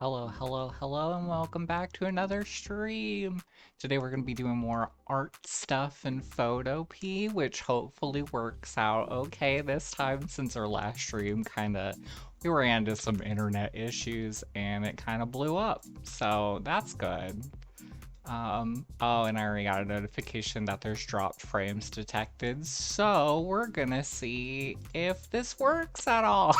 Hello, hello, hello, and welcome back to another stream. Today we're going to be doing more art stuff in Photopea, which hopefully works out okay this time since our last stream we ran into some internet issues and it kind of blew up. So that's good. Oh, and I already got a notification that there's dropped frames detected, so we're gonna see if this works at all.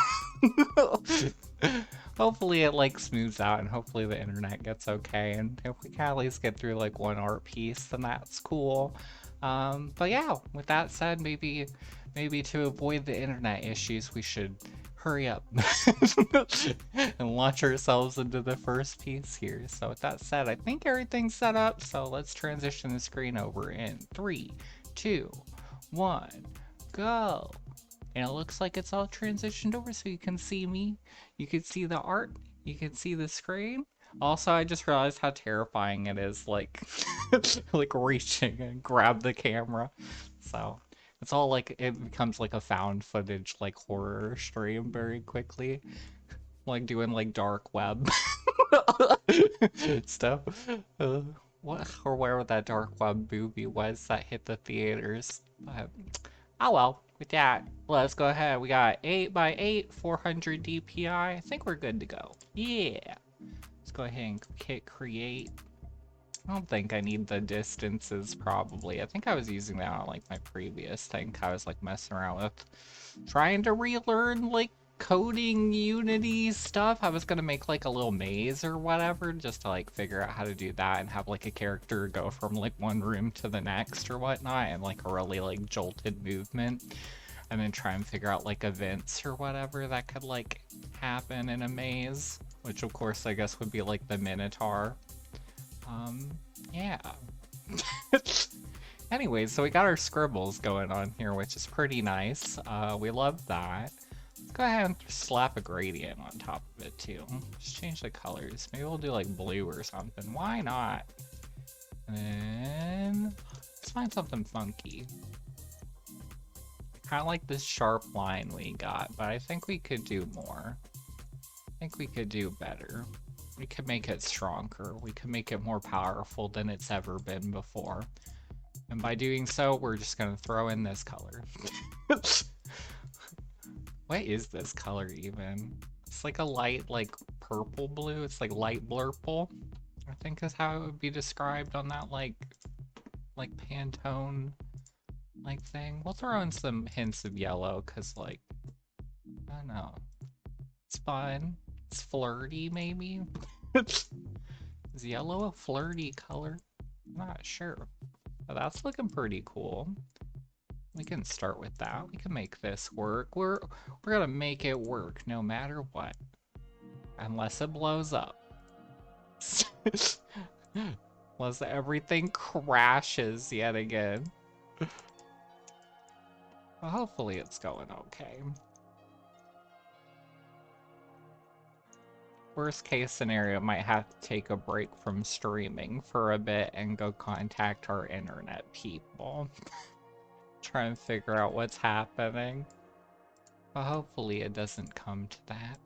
Hopefully it like smooths out and hopefully the internet gets okay, and if we can at least get through like one art piece, then that's cool. But yeah, with that said, maybe to avoid the internet issues, we should hurry up and launch ourselves into the first piece here. So with that said, I think everything's set up, so let's transition the screen over in 3, 2, 1, go. And it looks like it's all transitioned over so you can see me, you can see the art, you can see the screen. Also, I just realized how terrifying it is, like, like reaching and grab the camera. So it's all like, it becomes like a found footage, like horror stream very quickly. Like doing like dark web stuff. What or where that dark web movie was that hit the theaters. But oh well, with that, let's go ahead. We got 8x8, 400 DPI. I think we're good to go. Yeah. Let's go ahead and hit create. I don't think I need the distances probably. I think I was using that on like my previous thing. I was like messing around with trying to relearn like coding Unity stuff. I was gonna make like a little maze or whatever just to like figure out how to do that and have like a character go from like one room to the next or whatnot and like a really like jolted movement, and then try and figure out like events or whatever that could like happen in a maze, which of course I guess would be like the Minotaur. Yeah. Anyways, so we got our scribbles going on here, which is pretty nice. We love that. Let's go ahead and slap a gradient on top of it too. Just change the colors. Maybe we'll do like blue or something. Why not? And then let's find something funky. Kind of like this sharp line we got, but I think we could do more. I think we could do better. We could make it stronger. We could make it more powerful than it's ever been before. And by doing so, we're just gonna throw in this color. What is this color even? It's like a light, like purple blue. It's like light blurple, I think is how it would be described on that like Pantone like thing. We'll throw in some hints of yellow because like, I don't know. It's fun. It's flirty maybe. Is yellow a flirty color? I'm not sure. But that's looking pretty cool. We can start with that. We can make this work. We're gonna make it work no matter what. Unless it blows up. Unless everything crashes yet again. Well, hopefully it's going okay. Worst case scenario, might have to take a break from streaming for a bit and go contact our internet people. Try and figure out what's happening. But hopefully it doesn't come to that.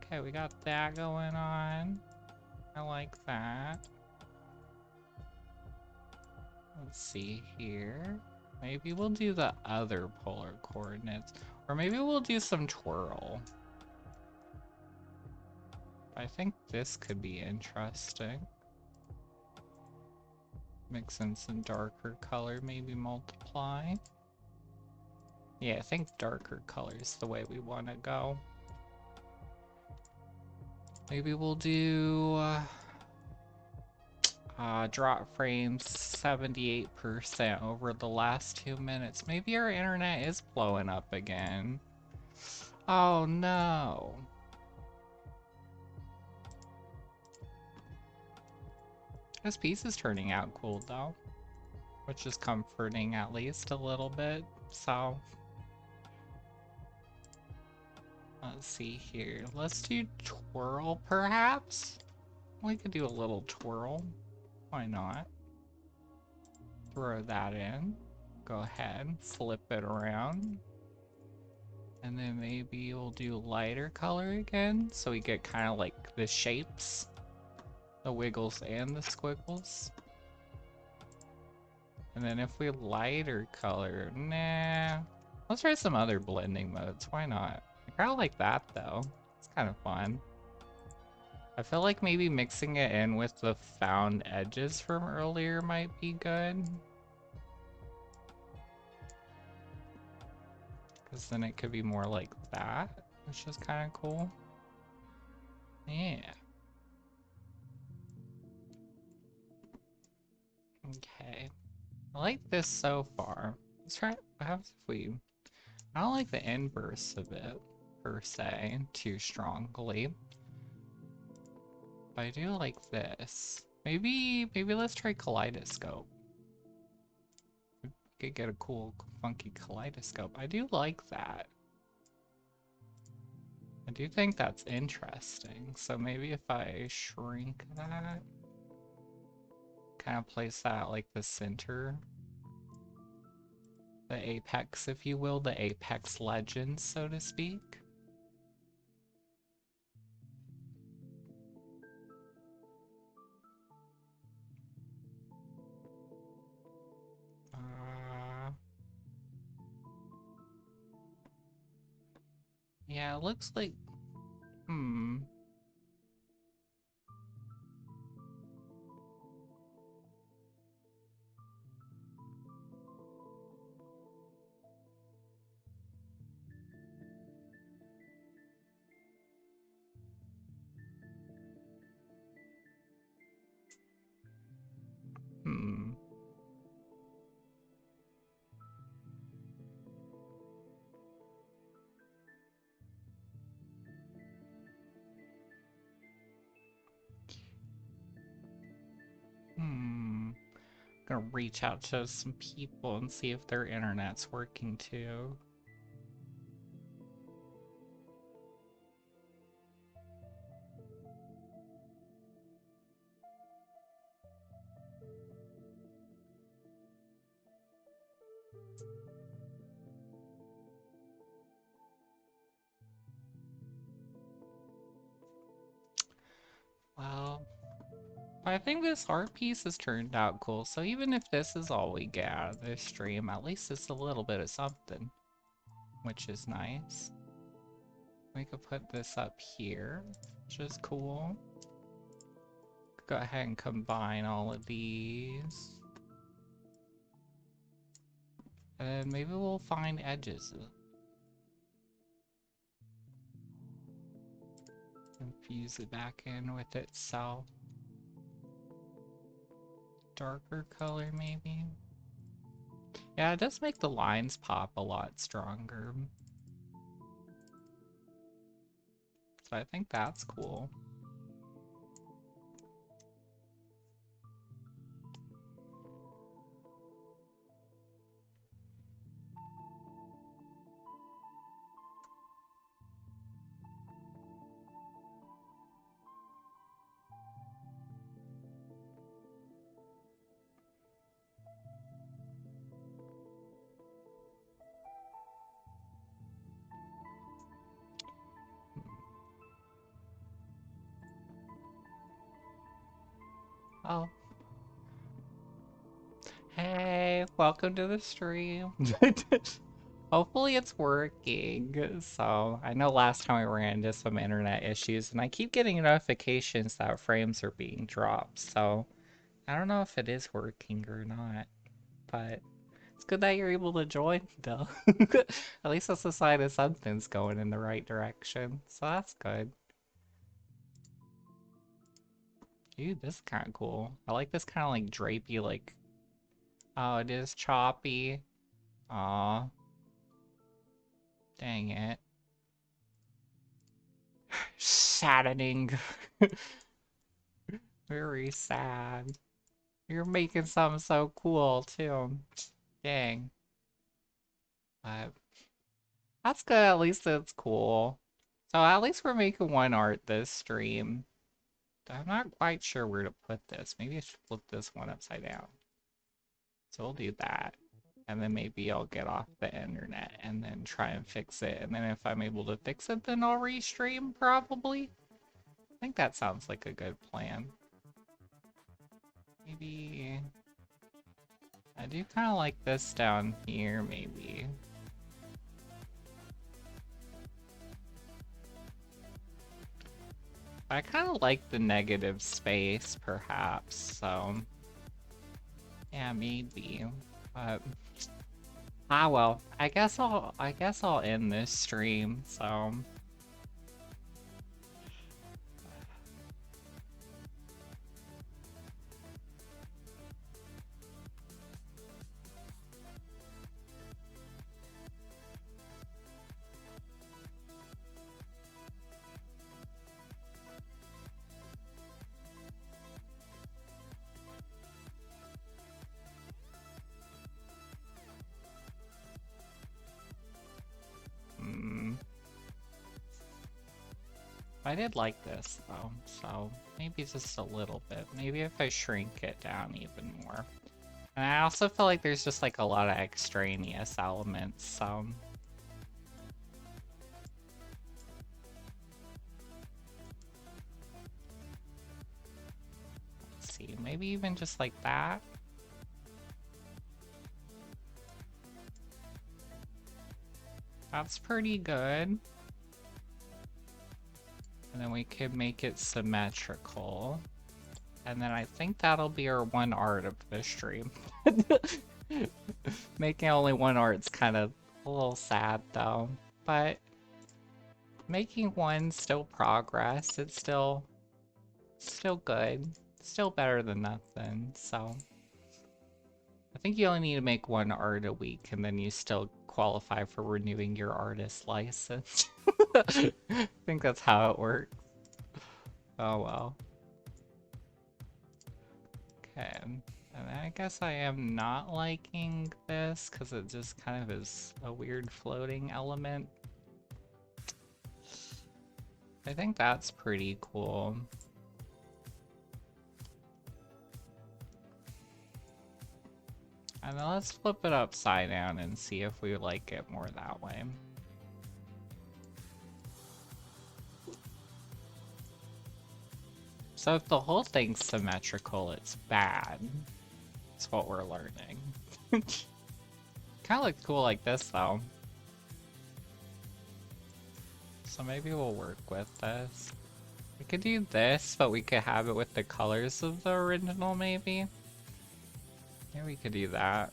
Okay, we got that going on. I like that. Let's see here. Maybe we'll do the other polar coordinates. Or maybe we'll do some twirl. I think this could be interesting. Mix in some darker color, maybe multiply. Yeah, I think darker color is the way we want to go. Maybe we'll do drop frames 78% over the last 2 minutes. Maybe our internet is blowing up again. Oh no. This piece is turning out cool though, which is comforting at least a little bit. So let's see here. Let's do twirl perhaps? We could do a little twirl. Why not? Throw that in. Go ahead, flip it around. And then maybe we'll do lighter color again, so we get kind of like the shapes, the wiggles and the squiggles. And then if we lighter color, nah. Let's try some other blending modes, why not? I kind of like that though, it's kind of fun. I feel like maybe mixing it in with the found edges from earlier might be good. Because then it could be more like that, which is kind of cool. Yeah. Okay. I like this so far. Let's try, what happens if we... I don't like the inverse of it, per se, too strongly. But I do like this. Maybe let's try kaleidoscope. We could get a cool, funky kaleidoscope. I do like that. I do think that's interesting. So maybe if I shrink that, kind of place that like the center, the apex, if you will, the apex legends, so to speak. Yeah, it looks like, hmm. Hmm. Hmm. Gonna reach out to some people and see if their internet's working too. Well, I think this art piece has turned out cool, so even if this is all we get out of this stream, at least it's a little bit of something, which is nice. We could put this up here, which is cool. Go ahead and combine all of these. And then maybe we'll find edges. Infuse it back in with itself. Darker color, maybe? Yeah, it does make the lines pop a lot stronger. So I think that's cool. Oh. Hey, welcome to the stream. Hopefully it's working. So, I know last time we ran into some internet issues, and I keep getting notifications that frames are being dropped. So, I don't know if it is working or not, but it's good that you're able to join, though. At least that's a sign that something's going in the right direction, so that's good. Dude, this is kind of cool. I like this kind of like drapey, like... Oh, it is choppy. Aw. Dang it. Saddening. Very sad. You're making something so cool, too. Dang. But that's good, at least it's cool. So at least we're making one art this stream. I'm not quite sure where to put this. Maybe I should flip this one upside down. So we'll do that. And then maybe I'll get off the internet and then try and fix it. And then if I'm able to fix it, then I'll restream, probably. I think that sounds like a good plan. Maybe... I do kind of like this down here, maybe. I kind of like the negative space, perhaps, so... Yeah, maybe. But... Ah, well. I guess I'll end this stream, so... I did like this, though, so maybe just a little bit. Maybe if I shrink it down even more. And I also feel like there's just like a lot of extraneous elements, so... Let's see, maybe even just like that? That's pretty good. And then we could make it symmetrical. And then I think that'll be our one art of the stream. Making only one art's kind of a little sad though. But making one still progress. It's still good. Still better than nothing, so. I think you only need to make one art a week and then you still qualify for renewing your artist license. I think that's how it works. Oh well. Okay, and I guess I am not liking this because it just kind of is a weird floating element. I think that's pretty cool. And then let's flip it upside down and see if we like it more that way. So if the whole thing's symmetrical, it's bad. That's what we're learning. Kind of looks cool like this, though. So maybe we'll work with this. We could do this, but we could have it with the colors of the original, maybe? Yeah, we could do that.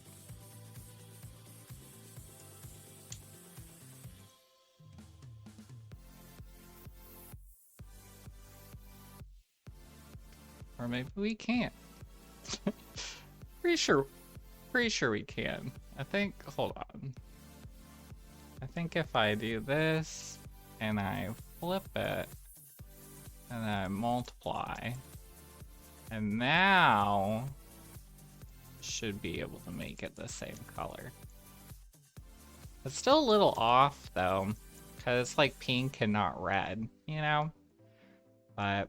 Or maybe we can't. Pretty sure we can. I think, hold on. I think if I do this, and I flip it, and I multiply, and now should be able to make it the same color. It's still a little off though, because it's like pink and not red, you know? But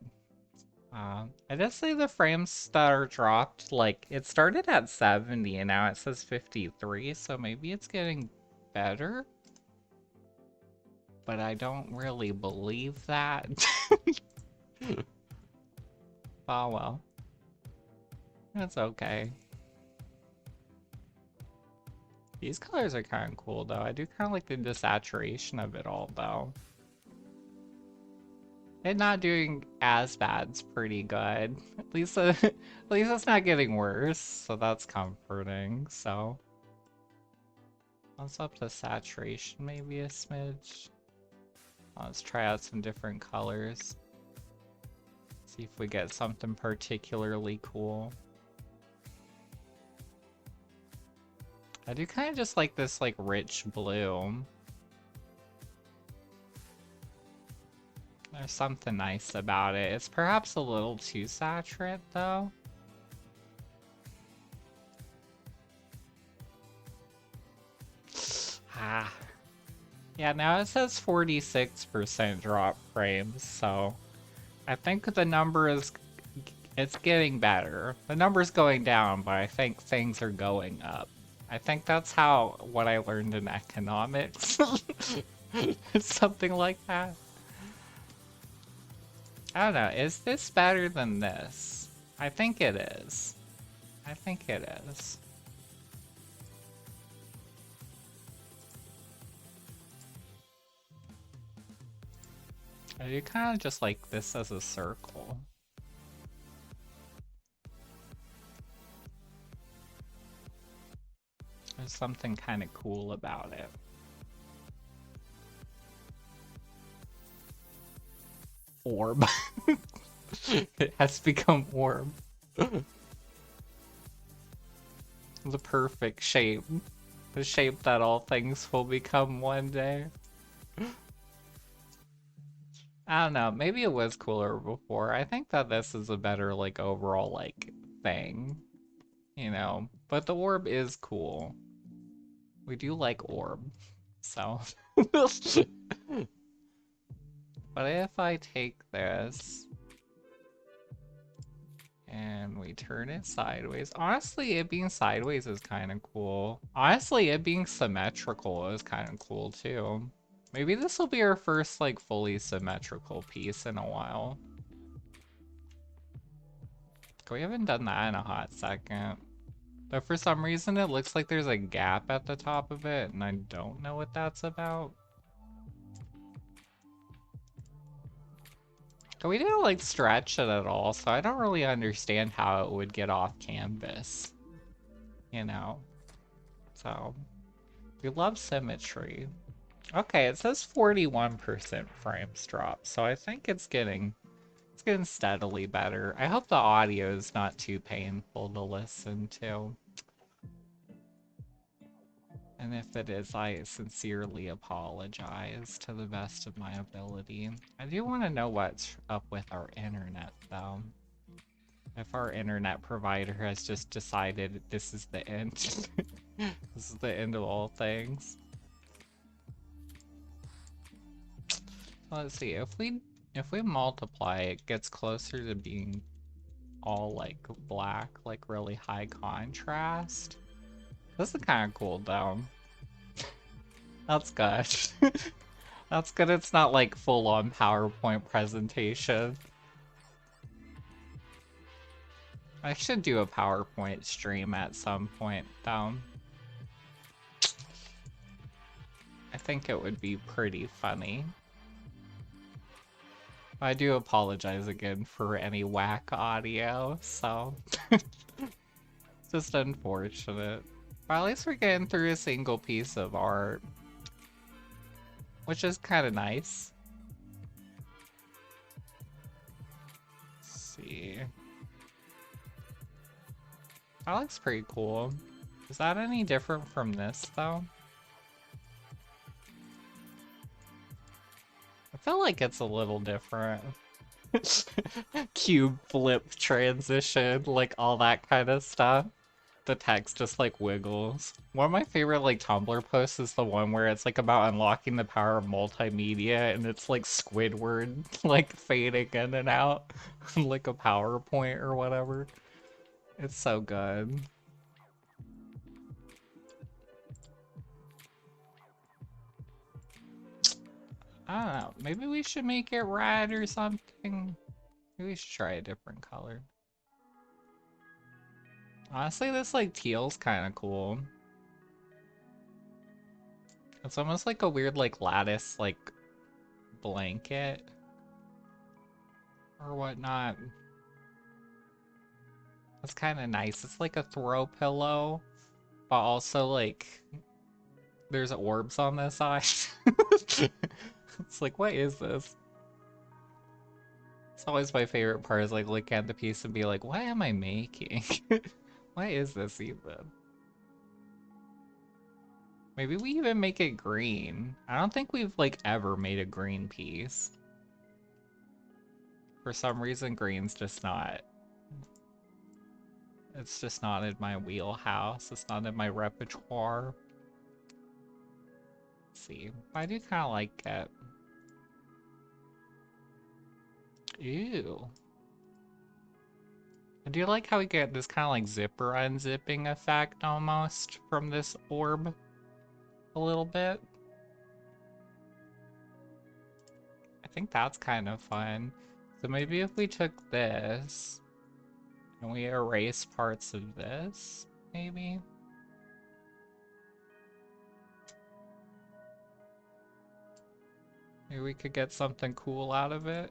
I just say the frames that are dropped, like it started at 70 and now it says 53, so maybe it's getting better? But I don't really believe that. Oh well. That's okay. These colors are kind of cool though. I do kind of like the desaturation of it all though. It not doing as bad's pretty good. At least, at least it's not getting worse, so that's comforting. So, let's up the saturation maybe a smidge. Let's try out some different colors. See if we get something particularly cool. I do kind of just like this like rich blue. There's something nice about it. It's perhaps a little too saturate though. Ah. Yeah, now it says 46% drop frames, so I think the number is, it's getting better. The number's going down, but I think things are going up. I think that's what I learned in economics. It's something like that. I don't know, is this better than this? I think it is. I think it is. I do kind of just like this as a circle. There's something kind of cool about it. Orb. It has become orb. The perfect shape. The shape that all things will become one day. I don't know, maybe it was cooler before. I think that this is a better, like, overall, like, thing. You know? But the orb is cool. We do like orb. So. But if I take this and we turn it sideways, honestly, it being sideways is kind of cool. Honestly, it being symmetrical is kind of cool too. Maybe this will be our first like fully symmetrical piece in a while. We haven't done that in a hot second. But for some reason it looks like there's a gap at the top of it and I don't know what that's about. We didn't like stretch it at all, so I don't really understand how it would get off canvas. You know? So, we love symmetry. Okay, it says 41% frames drop, so I think it's getting steadily better. I hope the audio is not too painful to listen to. And if it is, I sincerely apologize to the best of my ability. I do want to know what's up with our internet, though. If our internet provider has just decided this is the end. This is the end of all things. Let's see, if we multiply, it gets closer to being all like black, like really high contrast. This is kind of cool though. That's good. That's good it's not like full-on PowerPoint presentation. I should do a PowerPoint stream at some point though. I think it would be pretty funny. I do apologize again for any whack audio, so just unfortunate. But at least we're getting through a single piece of art, which is kind of nice. Let's see. That looks pretty cool. Is that any different from this, though? I feel like it's a little different. Cube flip transition, like all that kind of stuff. The text just like wiggles. One of my favorite like Tumblr posts is the one where it's like about unlocking the power of multimedia and it's like Squidward like fading in and out like a PowerPoint or whatever. It's so good. I don't know, maybe we should make it red or something. Maybe we should try a different color. Honestly, this like teal's kind of cool. It's almost like a weird like lattice like blanket. or whatnot. It's kind of nice. It's like a throw pillow, but also like there's orbs on the side. It's like, what is this? It's always my favorite part is like look at the piece and be like, what am I making? What is this even? Maybe we even make it green. I don't think we've like ever made a green piece. For some reason, green's just not. It's just not in my wheelhouse. It's not in my repertoire. Let's see. I do kind of like it. Ew. I do like how we get this kind of like zipper unzipping effect almost from this orb. A little bit. I think that's kind of fun. So maybe if we took this and we erase parts of this, maybe? Maybe we could get something cool out of it.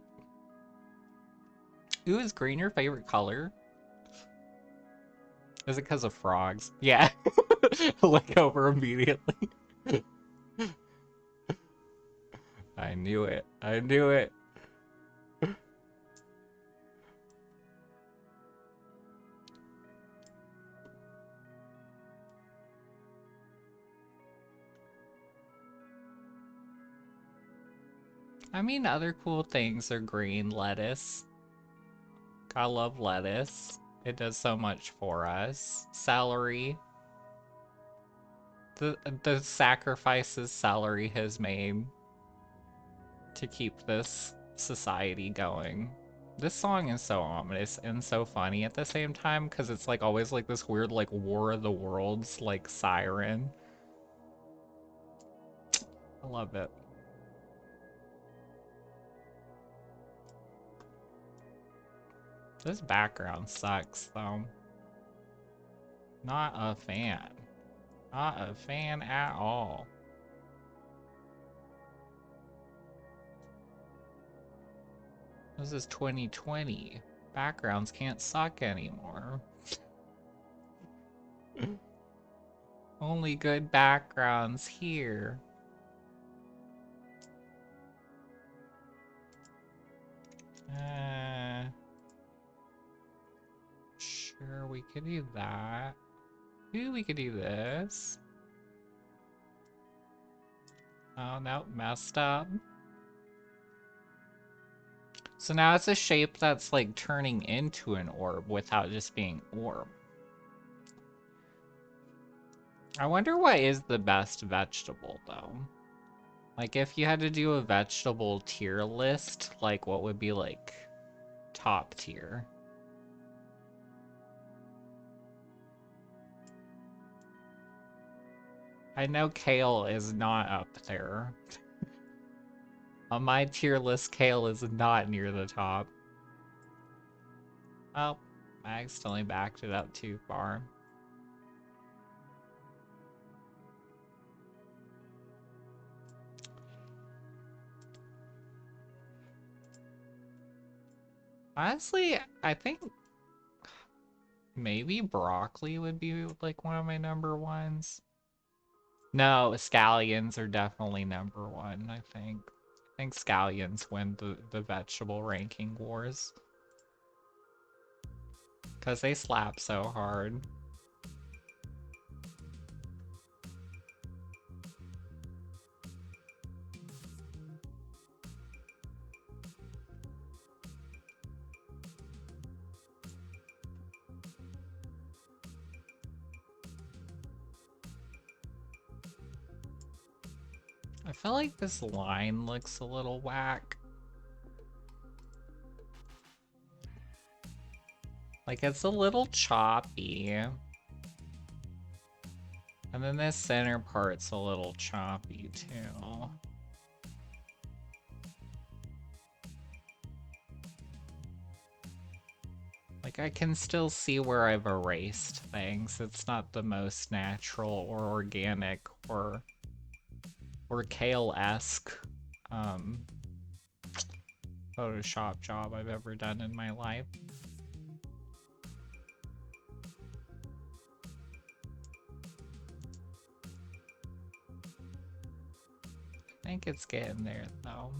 Ooh, is green your favorite color? Is it because of frogs? Yeah. Look over immediately. I knew it. I knew it. I mean, other cool things are green lettuce. Gotta love lettuce. It does so much for us. Celery. The sacrifices celery has made to keep this society going. This song is so ominous and so funny at the same time because it's like always like this weird like War of the Worlds like siren. I love it. This background sucks though. Not a fan. Not a fan at all. This is 2020. Backgrounds can't suck anymore. Only good backgrounds here. Sure, we could do that. Ooh, we could do this. Oh, no, messed up. So now it's a shape that's like turning into an orb without just being orb. I wonder what is the best vegetable though. Like if you had to do a vegetable tier list, like what would be like top tier? I know kale is not up there. On my tier list, kale is not near the top. Oh, I accidentally backed it up too far. Honestly, I think maybe broccoli would be like one of my number ones. No, scallions are definitely number one, I think. I think scallions win the vegetable ranking wars. Because they slap so hard. I feel like this line looks a little whack. Like it's a little choppy. And then this center part's a little choppy too. Like I can still see where I've erased things. It's not the most natural or organic or kale-esque Photoshop job I've ever done in my life. I think it's getting there though.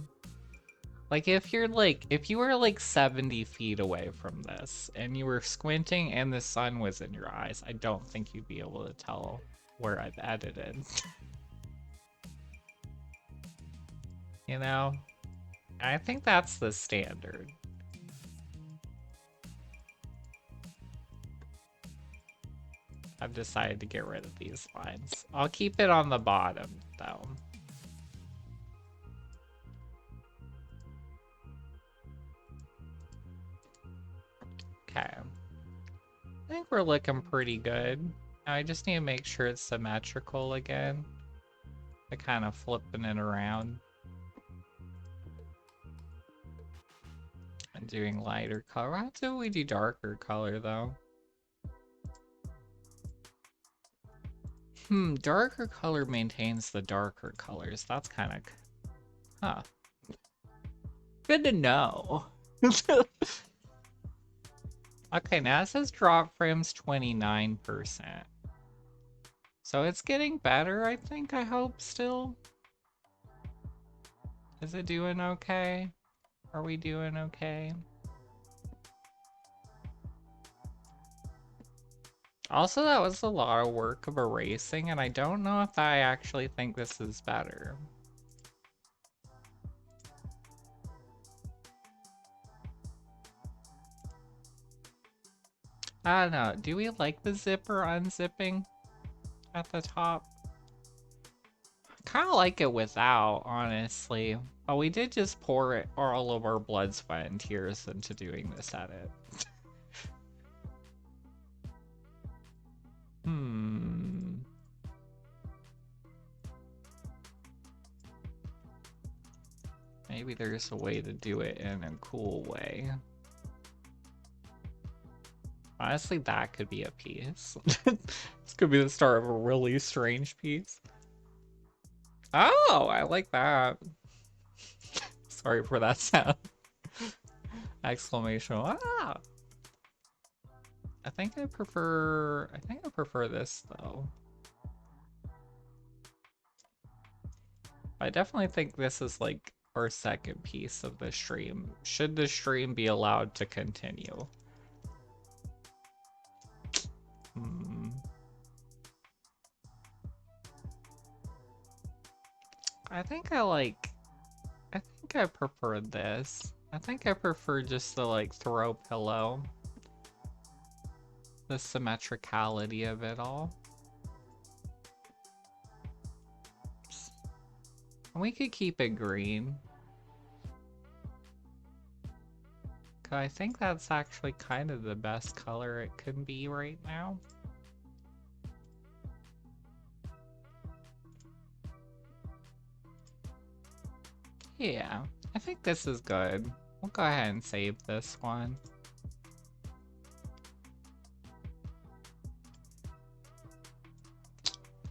Like if you were like 70 feet away from this and you were squinting and the sun was in your eyes, I don't think you'd be able to tell where I've edited. You know? I think that's the standard. I've decided to get rid of these lines. I'll keep it on the bottom though. Okay. I think we're looking pretty good. Now I just need to make sure it's symmetrical again. I kind of flipping it around. I'm doing lighter color. How do we do darker color though? Darker color maintains the darker colors. That's kind of... Huh. Good to know. Okay, now it says drop frames 29%. So it's getting better, I think, I hope, still. Is it doing okay? Are we doing okay? Also, that was a lot of work of erasing, and I don't know if I actually think this is better. I don't know. Do we like the zipper unzipping at the top? Kind of like it without, honestly. But we did just pour it all of our blood, sweat, and tears into doing this edit. Maybe there's a way to do it in a cool way. Honestly, that could be a piece. This could be the start of a really strange piece. Oh, I like that. Sorry for that sound. Exclamation. Ah! I think I prefer this though. I definitely think this is like our second piece of the stream. Should the stream be allowed to continue? I think I prefer this. I think I prefer just the like throw pillow. The symmetricality of it all. We could keep it green. I think that's actually kind of the best color it could be right now. Yeah, I think this is good. We'll go ahead and save this one.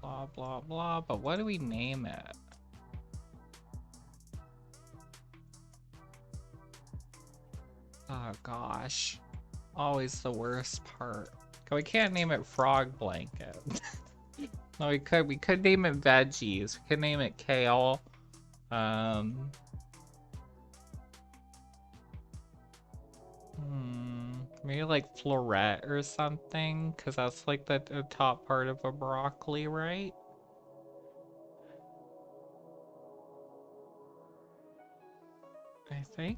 Blah, blah, blah, but what do we name it? Oh gosh, always the worst part. We can't name it Frog Blanket. No, we could name it Veggies. We could name it Kale. Maybe like Floret or something, because that's like the top part of a broccoli, right? I think.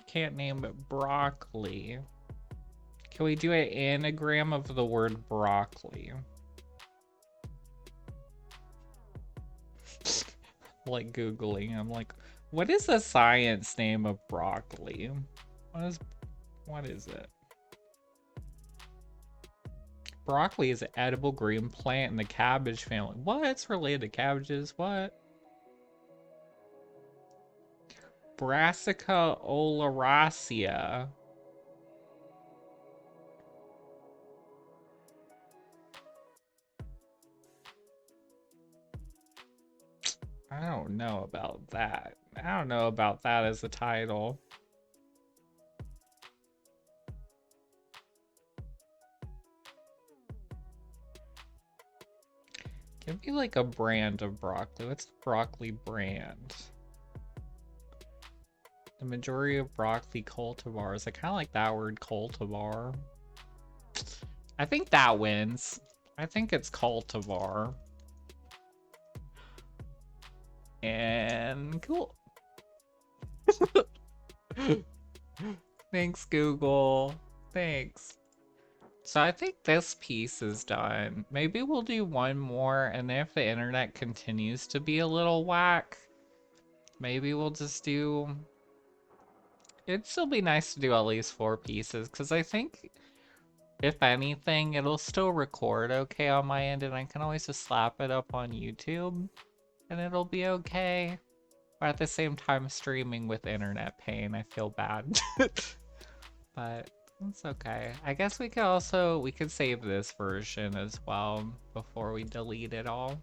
Can't name it broccoli. Can we do an anagram of the word broccoli? Like Googling, I'm like, what is the science name of broccoli? What is it? Broccoli is an edible green plant in the cabbage family. What? It's related to cabbages? What? Brassica oleracea. I don't know about that. I don't know about that as a title. Give me like a brand of broccoli. What's a broccoli brand? The majority of broccoli cultivars. I kind of like that word cultivar. I think that wins. I think it's cultivar. And cool. Thanks, Google. Thanks. So I think this piece is done. Maybe we'll do one more, and then if the internet continues to be a little whack, maybe we'll just do... It'd still be nice to do at least 4 pieces, because I think, if anything, it'll still record okay on my end, and I can always just slap it up on YouTube, and it'll be okay. But at the same time, streaming with internet pain, I feel bad. But it's okay. I guess we could save this version as well before we delete it all.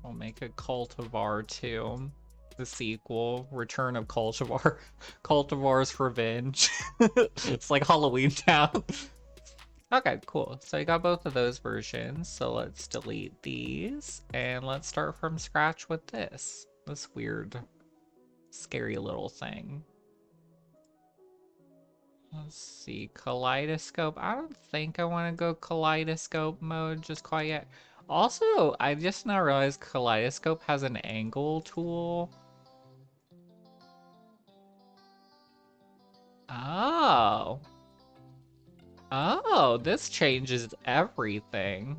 We'll make a Cultivar 2. The sequel, Return of Cultivar. Cultivar's Revenge. It's like Halloween Town. Okay, cool. So you got both of those versions. So let's delete these and let's start from scratch with this weird, scary little thing. Let's see, kaleidoscope. I don't think I want to go kaleidoscope mode just quite yet. Also, I just now realized kaleidoscope has an angle tool. Oh. Oh, this changes everything.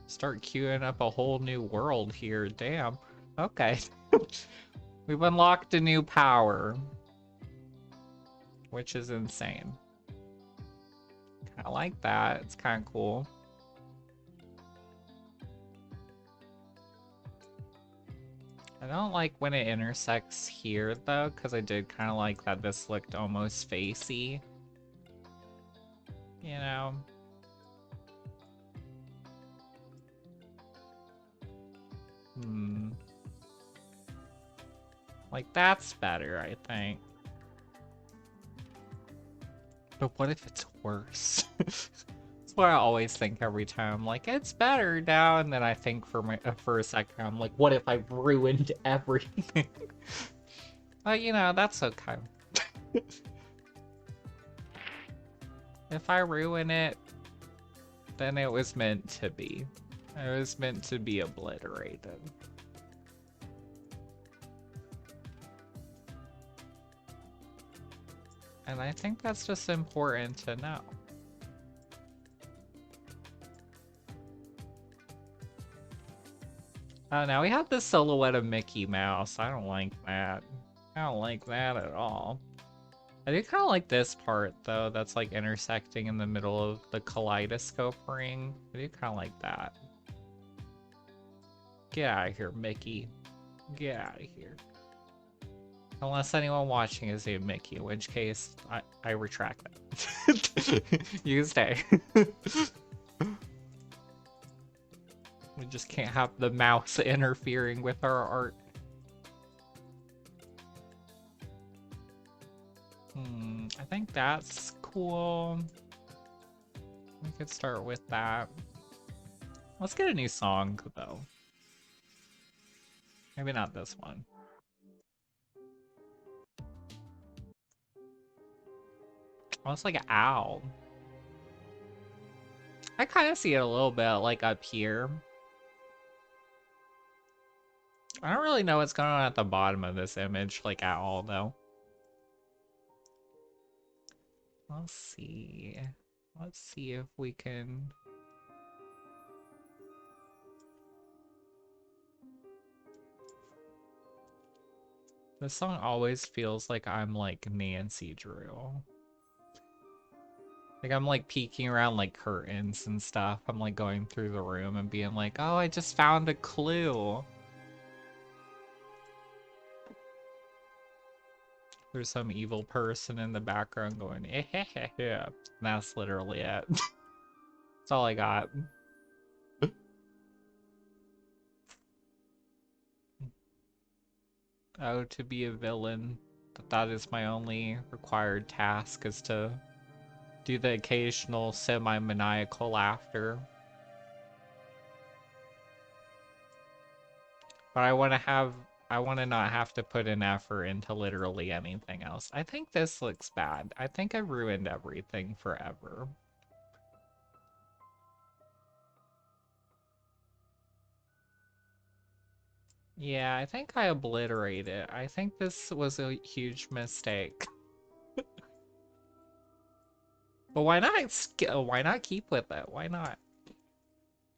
Start queuing up a whole new world here. Damn. Okay. We've unlocked a new power, which is insane. I like that. It's kind of cool. I don't like when it intersects here, though, because I did kind of like that this looked almost facey. You know? Like, that's better, I think. But what if it's worse? That's what I always think every time. Like, it's better now, and then I think for a second, I'm like, what if I've ruined everything? But, you know, that's okay. If I ruin it, then it was meant to be. It was meant to be obliterated. And I think that's just important to know. Oh, now we have the silhouette of Mickey Mouse. I don't like that. I don't like that at all. I do kind of like this part, though, that's like intersecting in the middle of the kaleidoscope ring. I do kind of like that. Get out of here, Mickey. Get out of here. Unless anyone watching is named Mickey, in which case, I retract that. You can stay. We just can't have the mouse interfering with our art. I think that's cool. We could start with that. Let's get a new song, though. Maybe not this one. Oh, it's like an owl. I kind of see it a little bit, like, up here. I don't really know what's going on at the bottom of this image, like, at all, though. Let's see. Let's see if we can... This song always feels like I'm, like, Nancy Drew. Like, I'm, like, peeking around, like, curtains and stuff. I'm, like, going through the room and being like, oh, I just found a clue. There's some evil person in the background going, eh, heh, heh, heh. That's literally it. That's all I got. Oh, to be a villain. That is my only required task, is to do the occasional semi-maniacal laughter. But I want to not have to put an effort into literally anything else. I think this looks bad. I think I ruined everything forever. Yeah, I think I obliterated it. I think this was a huge mistake. But why not keep with it? Why not?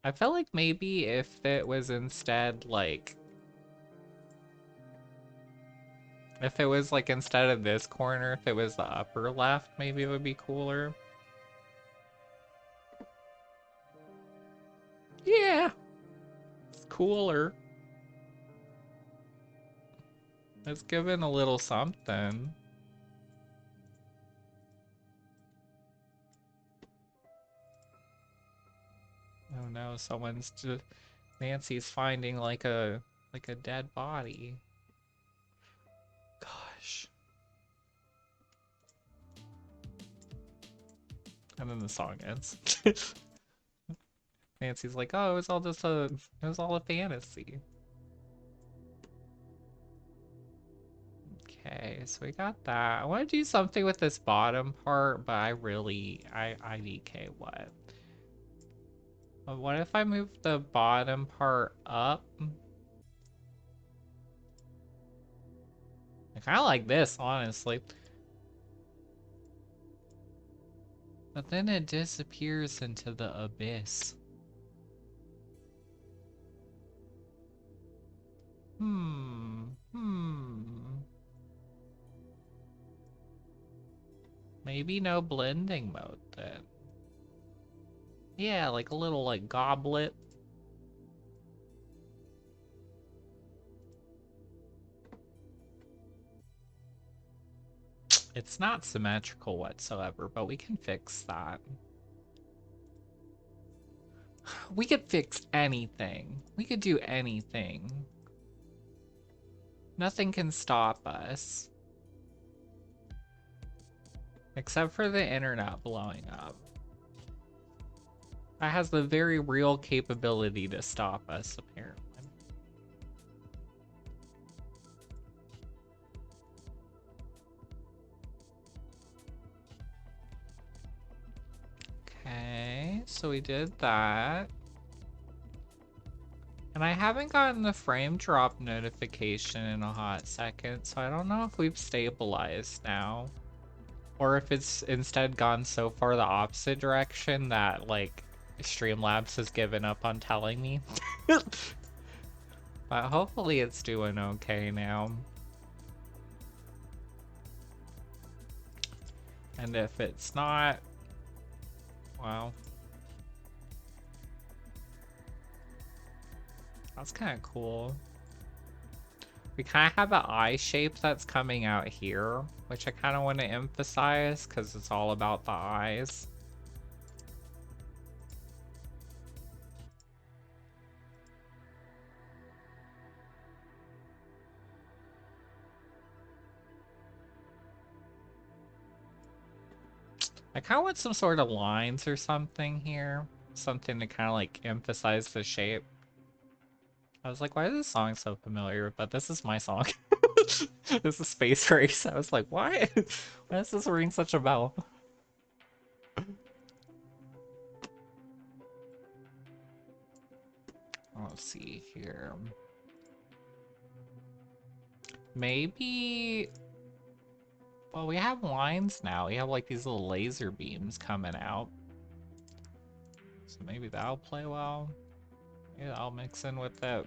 I felt like maybe if it was instead like if it was like instead of this corner, if it was the upper left, maybe it would be cooler. Yeah, it's cooler. It's given a little something. Oh no, someone's just Nancy's finding like a dead body. Gosh. And then the song ends. Nancy's like, "Oh, it was all a fantasy." Okay, so we got that. I want to do something with this bottom part, but I DK what? But what if I move the bottom part up? I kind of like this, honestly. But then it disappears into the abyss. Hmm. Maybe no blending mode then. Yeah, like a little like goblet. It's not symmetrical whatsoever, but we can fix that. We could fix anything. We could do anything. Nothing can stop us. Except for the internet blowing up. That has the very real capability to stop us, apparently. Okay, so we did that. And I haven't gotten the frame drop notification in a hot second, so I don't know if we've stabilized now. Or if it's instead gone so far the opposite direction that, like, Streamlabs has given up on telling me. But hopefully it's doing okay now. And if it's not, well, that's kind of cool. We kind of have an eye shape that's coming out here, which I kind of want to emphasize because it's all about the eyes. I kind of want some sort of lines or something here. Something to kind of like emphasize the shape. I was like, why is this song so familiar? But this is my song. This is Space Race. I was like, why? Why does this ring such a bell? Let's see here. Maybe... Well, we have lines now. We have like these little laser beams coming out. So maybe that'll play well. Yeah, I'll mix in with that.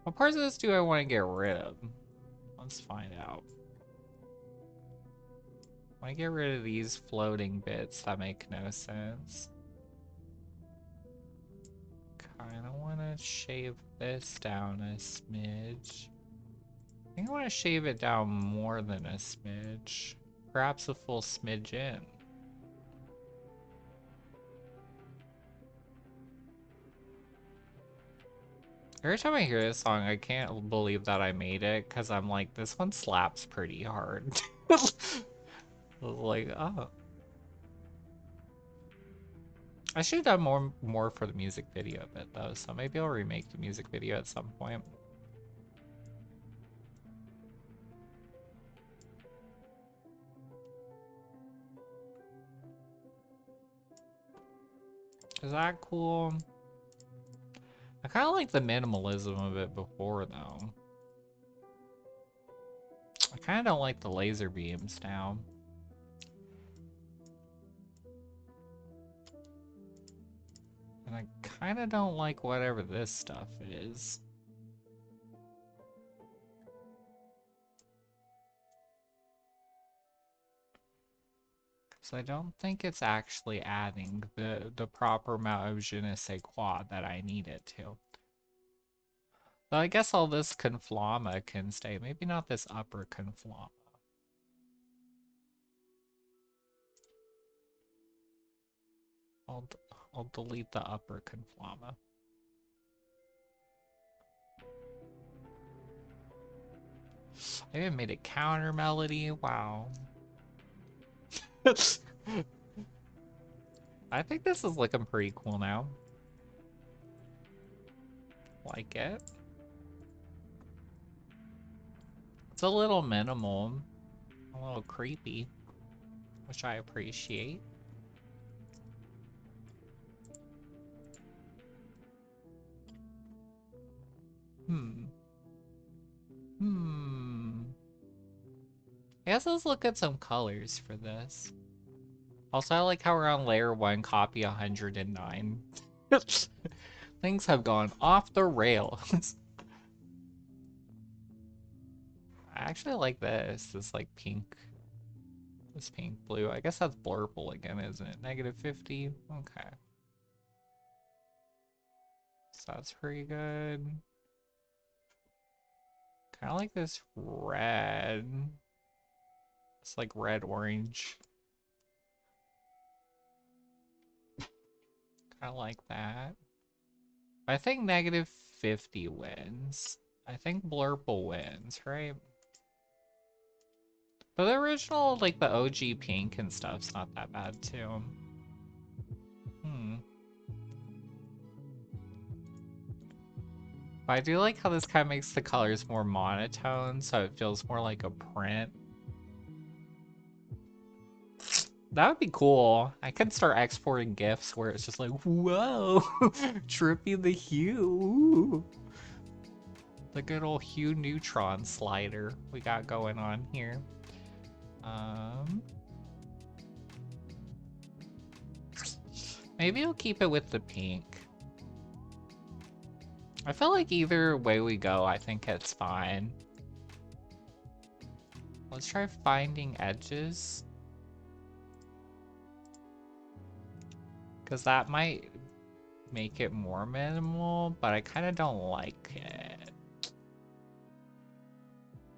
What parts of this do I want to get rid of? Let's find out. I want to get rid of these floating bits that make no sense. Kinda want to Let's shave this down a smidge. I think I want to shave it down more than a smidge. Perhaps a full smidge in. Every time I hear this song, I can't believe that I made it, because I'm like, this one slaps pretty hard. Like, oh. I should have done more for the music video of it, though, so maybe I'll remake the music video at some point. Is that cool? I kind of like the minimalism of it before, though. I kind of don't like the laser beams now. And I kind of don't like whatever this stuff is. So I don't think it's actually adding the proper amount of je ne sais quoi that I need it to. Though I guess all this conflama can stay. Maybe not this upper conflama. I'll delete the upper conflama. I even made a counter melody. Wow. I think this is looking pretty cool now. Like it. It's a little minimal. A little creepy. Which I appreciate. I guess let's look at some colors for this. Also, I like how we're on layer 1, copy 109. Things have gone off the rails. I actually like this like pink. This pink blue. I guess that's blurple again, isn't it? -50? Okay. So that's pretty good. Kind of like this red. It's like red-orange. Kind of like that. I think -50 wins. I think blurple wins, right? But the original, like the OG pink and stuff's not that bad too. But I do like how this kind of makes the colors more monotone, so it feels more like a print. That would be cool. I could start exporting GIFs where it's just like, whoa, trippy the hue. Ooh. The good old hue neutron slider we got going on here. Maybe I'll keep it with the pink. I feel like either way we go, I think it's fine. Let's try finding edges. Because that might make it more minimal, but I kind of don't like it.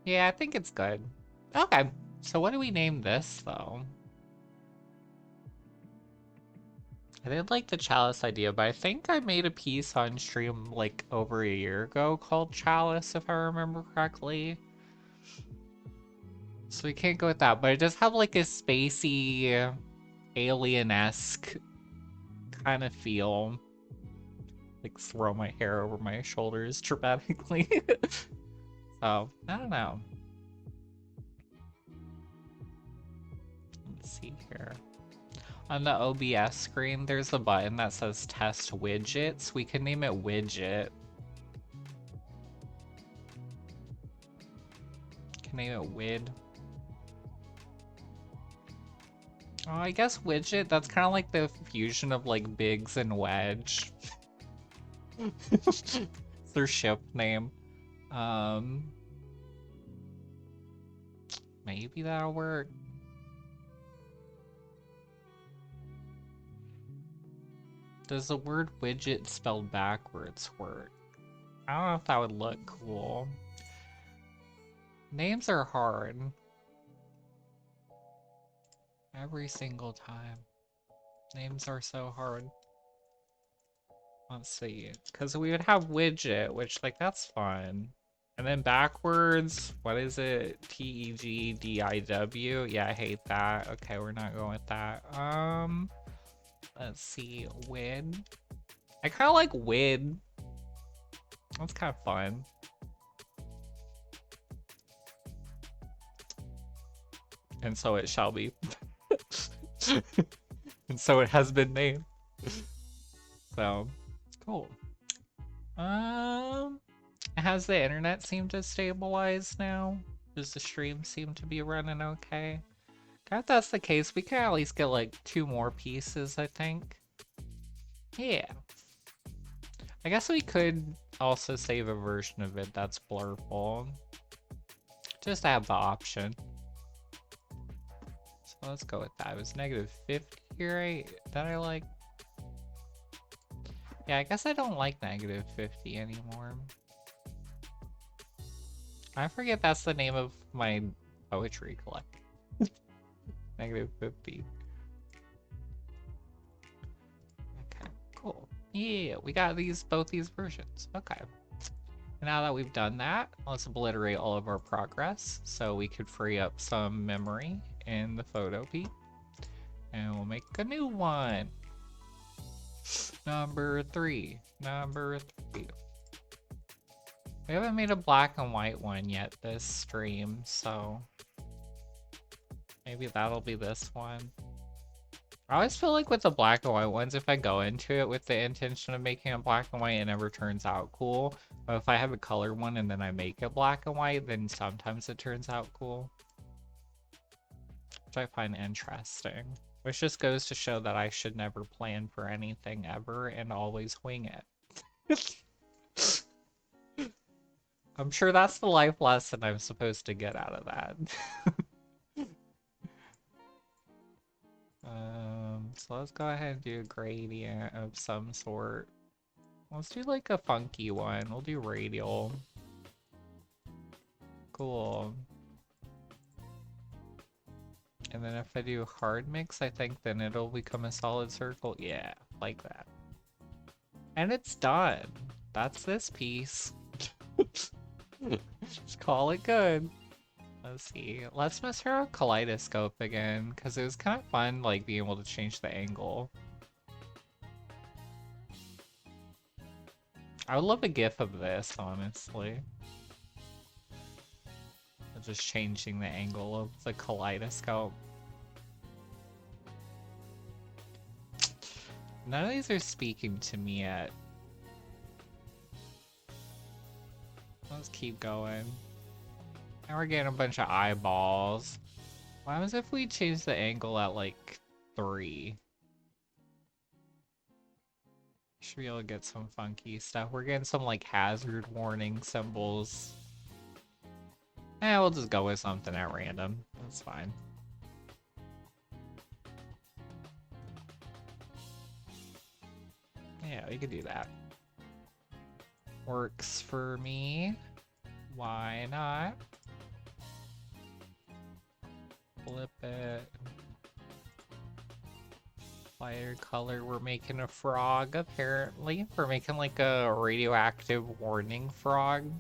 Yeah, I think it's good. Okay, so what do we name this, though? I did like the Chalice idea, but I think I made a piece on stream like over a year ago called Chalice, if I remember correctly. So we can't go with that, but it does have like a spacey, alien-esque kind of feel. Like throw my hair over my shoulders dramatically. So, I don't know. Let's see here. On the OBS screen, there's a button that says test widgets. We can name it widget. Can name it wid. Oh, I guess widget, that's kind of like the fusion of like Biggs and Wedge. It's their ship name. Maybe that'll work. does the word widget spelled backwards work? I don't know if that would look cool. Names are hard. Every single time. Names are so hard. Let's see. Because we would have widget, which, like, that's fun. And then backwards, what is it? Tegdiw? Yeah, I hate that. Okay, we're not going with that. Let's see. Win. I kind of like win. That's kind of fun. And so it shall be. And so it has been named. So, cool. Has the internet seemed to stabilize now? Does the stream seem to be running okay? If that's the case, we can at least get like 2 more pieces, I think. Yeah. I guess we could also save a version of it that's blurful. Just to have the option. So let's go with that. It was -50, right? That I like. Yeah, I guess I don't like -50 anymore. I forget that's the name of my poetry collection. -50. Okay, cool. Yeah, we got both these versions. Okay. And now that we've done that, let's obliterate all of our progress so we could free up some memory in the Photopea. And we'll make a new one. Number 3. We haven't made a black and white one yet this stream, so maybe that'll be this one. I always feel like with the black and white ones, if I go into it with the intention of making a black and white, it never turns out cool. But if I have a color one and then I make it black and white, then sometimes it turns out cool. Which I find interesting. Which just goes to show that I should never plan for anything ever and always wing it. I'm sure that's the life lesson I'm supposed to get out of that. So let's go ahead and do a gradient of some sort. Let's do like a funky one. We'll do radial. Cool. And then if I do hard mix, I think then it'll become a solid circle. Yeah, like that. And it's done. That's this piece. Just call it good. Let's see. Let's mess around with kaleidoscope again, because it was kind of fun, like, being able to change the angle. I would love a GIF of this, honestly. Just changing the angle of the kaleidoscope. None of these are speaking to me yet. Let's keep going. Now we're getting a bunch of eyeballs. What happens if we change the angle at like 3? Should be able to get some funky stuff. We're getting some like hazard warning symbols. We'll just go with something at random. That's fine. Yeah, we could do that. Works for me. Why not? Flip it. Lighter color. We're making a frog, apparently. We're making like a radioactive warning frog.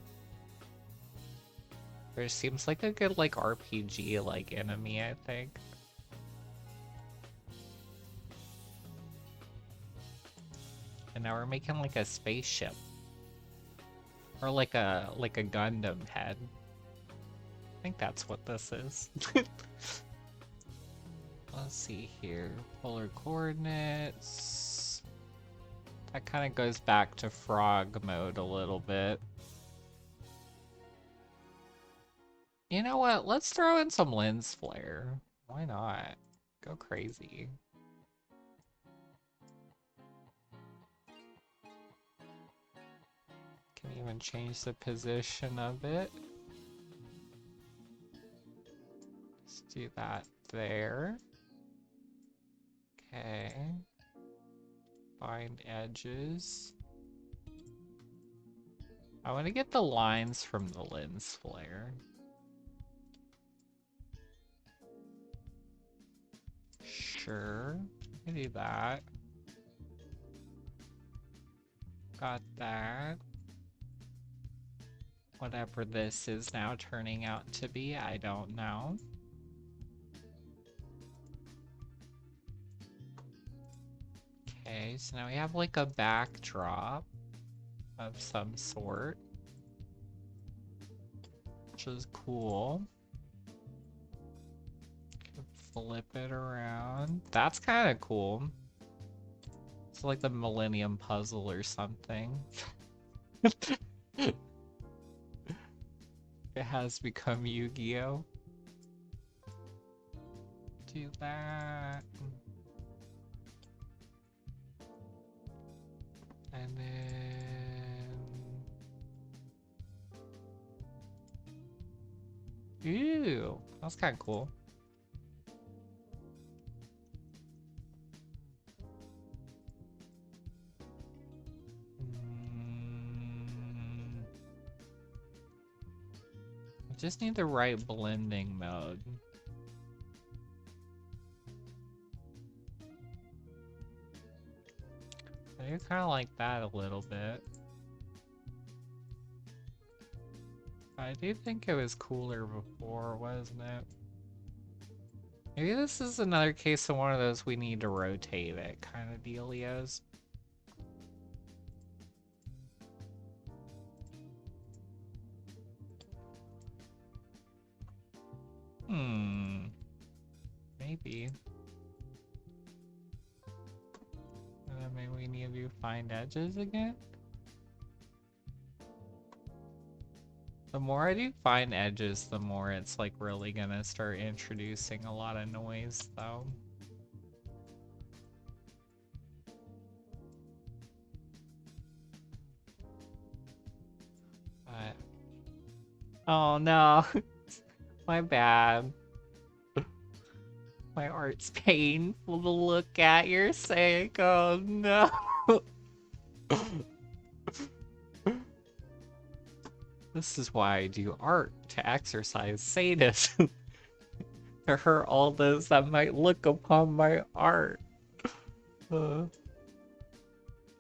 There seems like a good like RPG like enemy, I think. And now we're making like a spaceship. Or like a Gundam head. I think that's what this is. Let's see here. Polar coordinates. That kind of goes back to frog mode a little bit. You know what? Let's throw in some lens flare. Why not? Go crazy. Can even change the position of it. Let's do that there. Okay. Find edges. I want to get the lines from the lens flare. Sure, I can do that. Got that. Whatever this is now turning out to be, I don't know. Okay, so now we have like a backdrop of some sort, which is cool. Can flip it around. That's kind of cool. It's like the Millennium Puzzle or something. It has become Yu-Gi-Oh! Do that. And then... Ooh, that's kind of cool. I just need the right blending mode. I do kind of like that a little bit. I do think it was cooler before, wasn't it? Maybe this is another case of one of those we need to rotate it kind of dealios. Maybe. Maybe we need to find edges again? The more I do find edges, the more it's like really gonna start introducing a lot of noise though. But... Oh no, my bad. My art's painful to look at, you're saying, oh no. This is why I do art, to exercise sadism. To hurt all those that might look upon my art.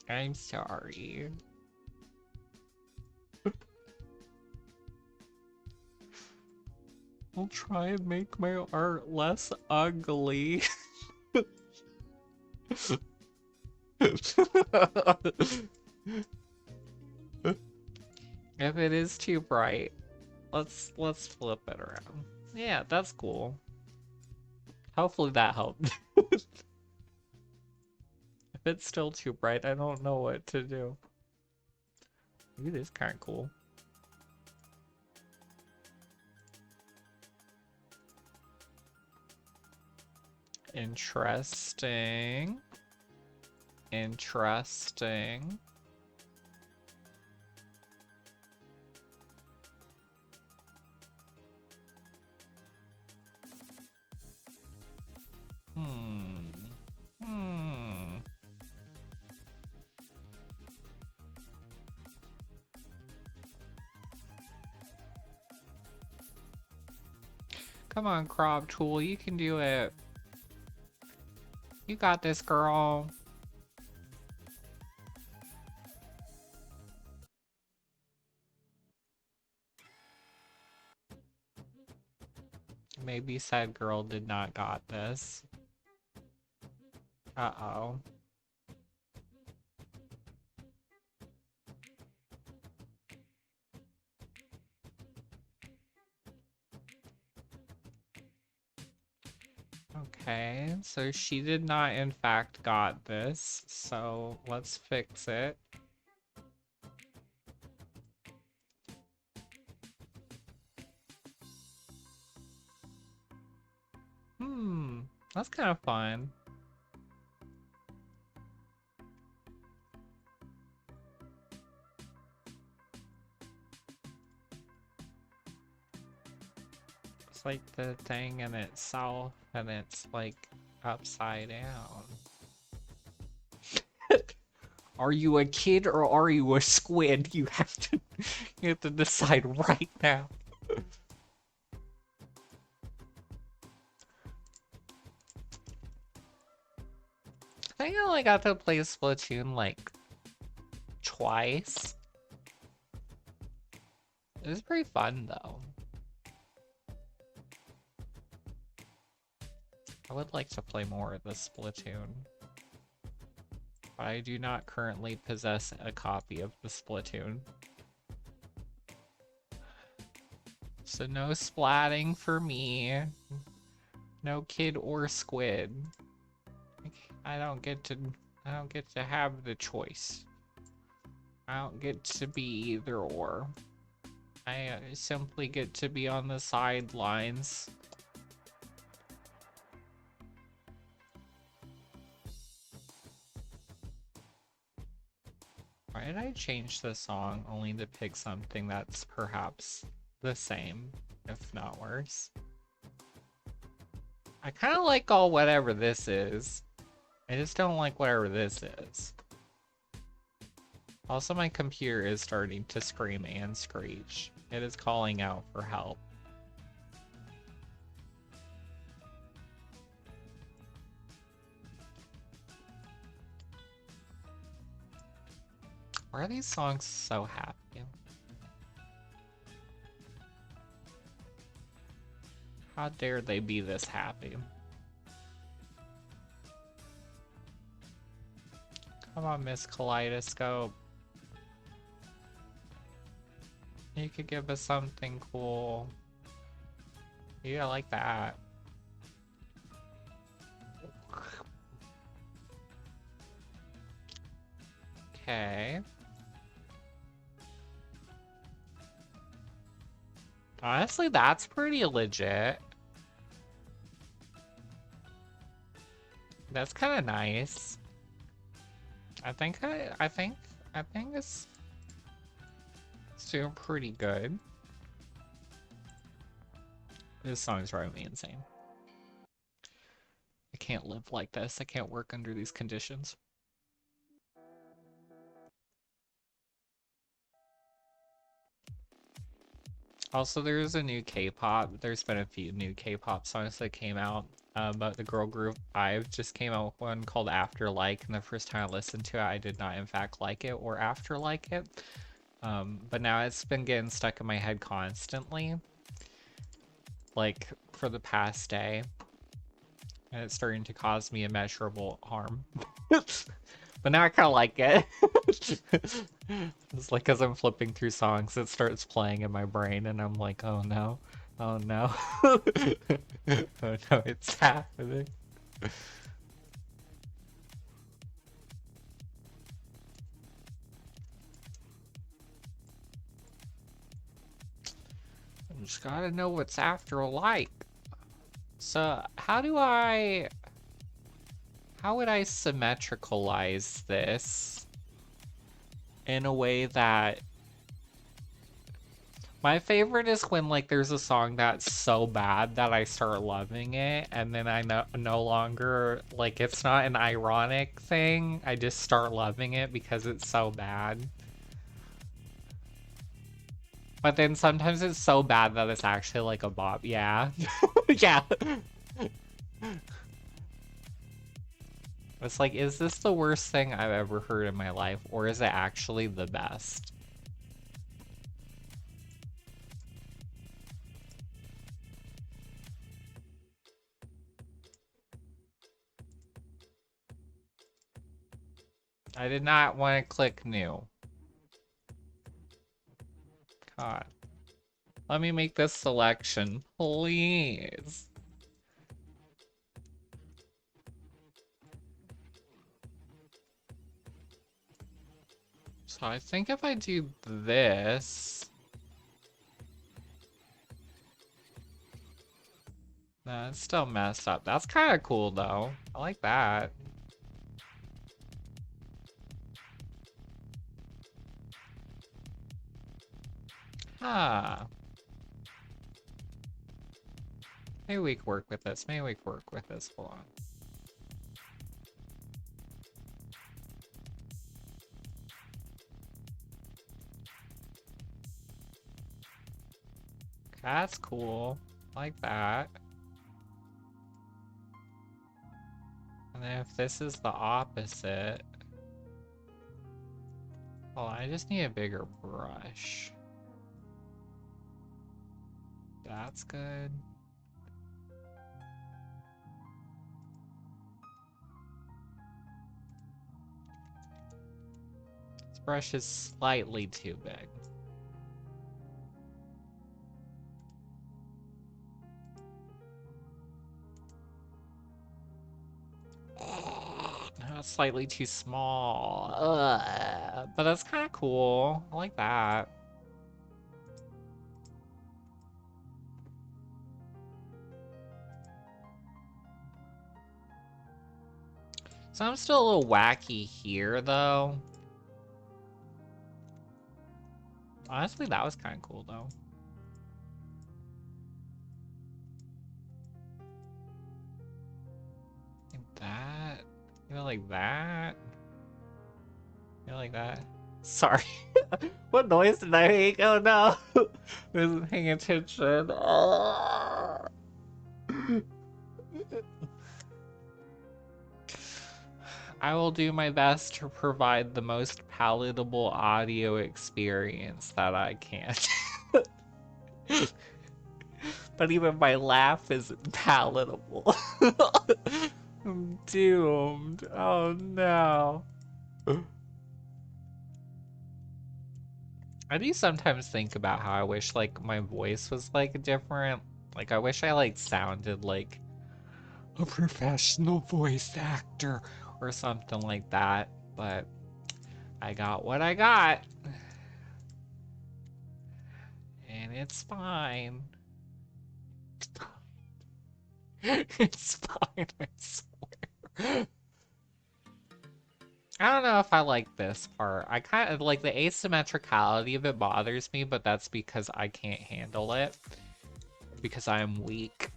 I'm sorry. I'll try and make my art less ugly. If it is too bright, let's flip it around. Yeah, that's cool. Hopefully that helped. If it's still too bright, I don't know what to do. Ooh, this is kind of cool. Interesting. Interesting. Come on, crop tool, you can do it. You got this, girl. Maybe said girl did not got this. Uh-oh. Okay, so she did not in fact got this, so let's fix it. That's kind of fun. It's like the thing in itself, and it's like upside down. Are you a kid or are you a squid? You have to decide right now. I think I only got to play Splatoon like twice. It was pretty fun though. I would like to play more of the Splatoon. But I do not currently possess a copy of the Splatoon. So no splatting for me. No kid or squid. I don't get to have the choice. I don't get to be either or. I simply get to be on the sidelines. Why did I change the song only to pick something that's perhaps the same, if not worse? I kind of like all whatever this is. I just don't like whatever this is. Also, my computer is starting to scream and screech. It is calling out for help. Why are these songs so happy? How dare they be this happy? Come on, Miss Kaleidoscope. You could give us something cool. Yeah, I like that. Okay. Honestly, that's pretty legit. That's kind of nice. I think it's doing pretty good. This song's driving me insane. I can't live like this. I can't work under these conditions. Also, there's a new K-pop. There's been a few new K-pop songs that came out. But the girl group I've just came out with one called After Like, and the first time I listened to it, I did not in fact like it or after like it. But now it's been getting stuck in my head constantly, like for the past day, and it's starting to cause me immeasurable harm. But now I kind of like it. It's like as I'm flipping through songs, it starts playing in my brain, and I'm like, oh no, oh no, oh no, it's happening. I just gotta know what's after like. So how would I symmetricalize this in a way that my favorite is when like there's a song that's so bad that I start loving it, and then I no longer, like, it's not an ironic thing, I just start loving it because it's so bad. But then sometimes it's so bad that it's actually like a bop. Yeah. Yeah. It's like, is this the worst thing I've ever heard in my life, or is it actually the best? I did not want to click new. God. Let me make this selection, please. So I think if I do this... Nah, it's still messed up. That's kind of cool, though. I like that. Huh. Maybe we can work with this. Maybe we can work with this. Hold on. That's cool. Like that. And then if this is the opposite... Well, I just need a bigger brush. That's good. This brush is slightly too big. No, it's slightly too small. Ugh. But that's kind of cool. I like that. So I'm still a little wacky here, though. Honestly, that was kind of cool, though. Like that. You know, like that. You know, like that. Sorry. What noise did I make? Oh no. I wasn't paying attention. I will do my best to provide the most palatable audio experience that I can. But even my laugh isn't palatable. I'm doomed. Oh no. I do sometimes think about how I wish like my voice was like different. Like I wish I like sounded like a professional voice actor or something like that, but I got what I got. And it's fine. It's fine, I swear. I don't know if I like this part. I kind of like the asymmetricality of it bothers me, but that's because I can't handle it. Because I'm weak.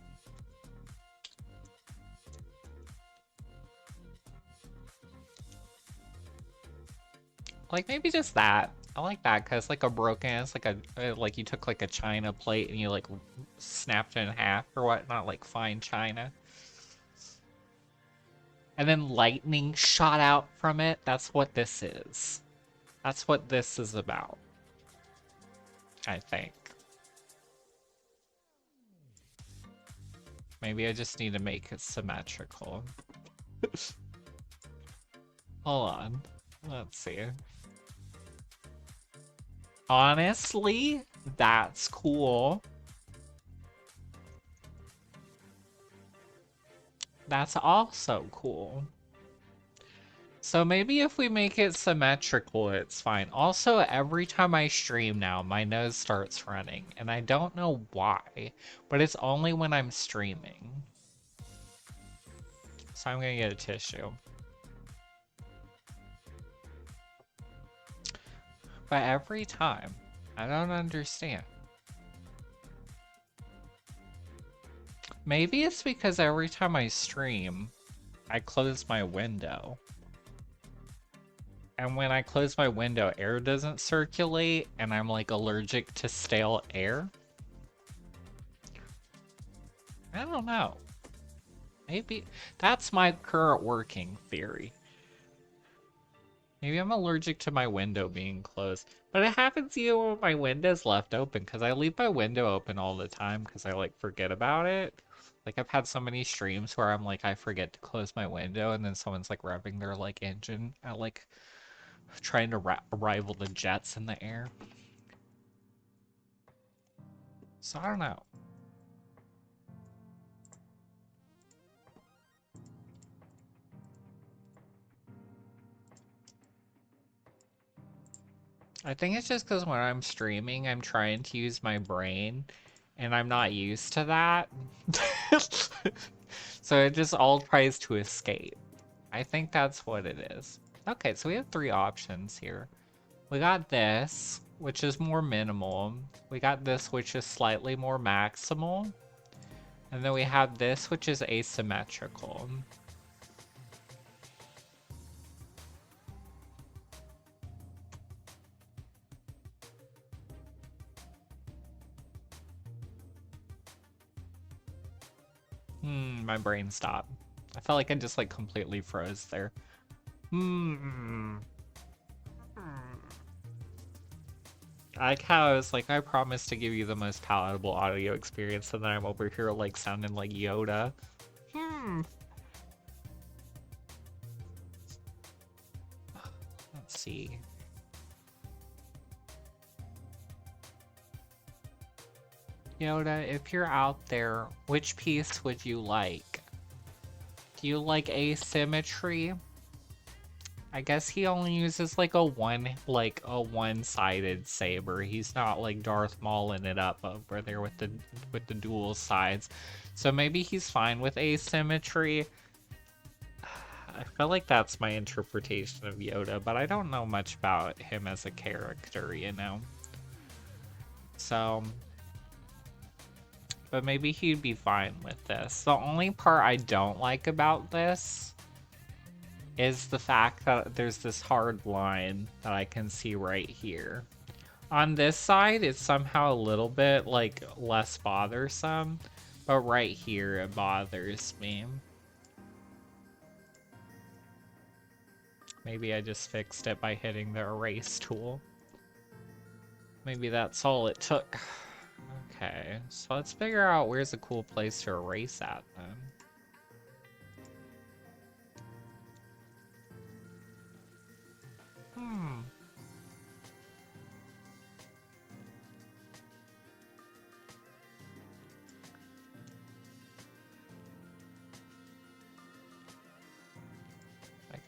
Like maybe just that. I like that because it's like a broken, it's like a, like you took like a china plate and you like snapped it in half or whatnot, like fine china. And then lightning shot out from it. That's what this is. That's what this is about. I think. Maybe I just need to make it symmetrical. Hold on. Let's see. Honestly, that's cool. That's also cool. So maybe if we make it symmetrical, it's fine. Also, every time I stream now, my nose starts running, and I don't know why, but it's only when I'm streaming. So I'm gonna get a tissue. But every time, I don't understand. Maybe it's because every time I stream, I close my window. And when I close my window, air doesn't circulate, and I'm like allergic to stale air. I don't know. Maybe that's my current working theory. Maybe I'm allergic to my window being closed. But it happens even when my window's left open, because I leave my window open all the time because I like forget about it. Like I've had so many streams where I'm like I forget to close my window and then someone's like revving their like engine at like trying to rival the jets in the air. So I don't know. I think it's just because when I'm streaming, I'm trying to use my brain, and I'm not used to that. So it just all tries to escape. I think that's what it is. Okay, so we have three options here. We got this, which is more minimal. We got this, which is slightly more maximal. And then we have this, which is asymmetrical. My brain stopped. I felt like I just like completely froze there. I like how I was like, I promise to give you the most palatable audio experience, and then I'm over here like sounding like Yoda. Let's see. Yoda, if you're out there, which piece would you like? Do you like asymmetry? I guess he only uses like a one-sided saber. He's not like Darth Mauling it up over there with the dual sides. So maybe he's fine with asymmetry. I feel like that's my interpretation of Yoda, but I don't know much about him as a character, you know? So, but maybe he'd be fine with this. The only part I don't like about this is the fact that there's this hard line that I can see right here. On this side, it's somehow a little bit like less bothersome, but right here it bothers me. Maybe I just fixed it by hitting the erase tool. Maybe that's all it took. Okay, so let's figure out where's a cool place to erase at then.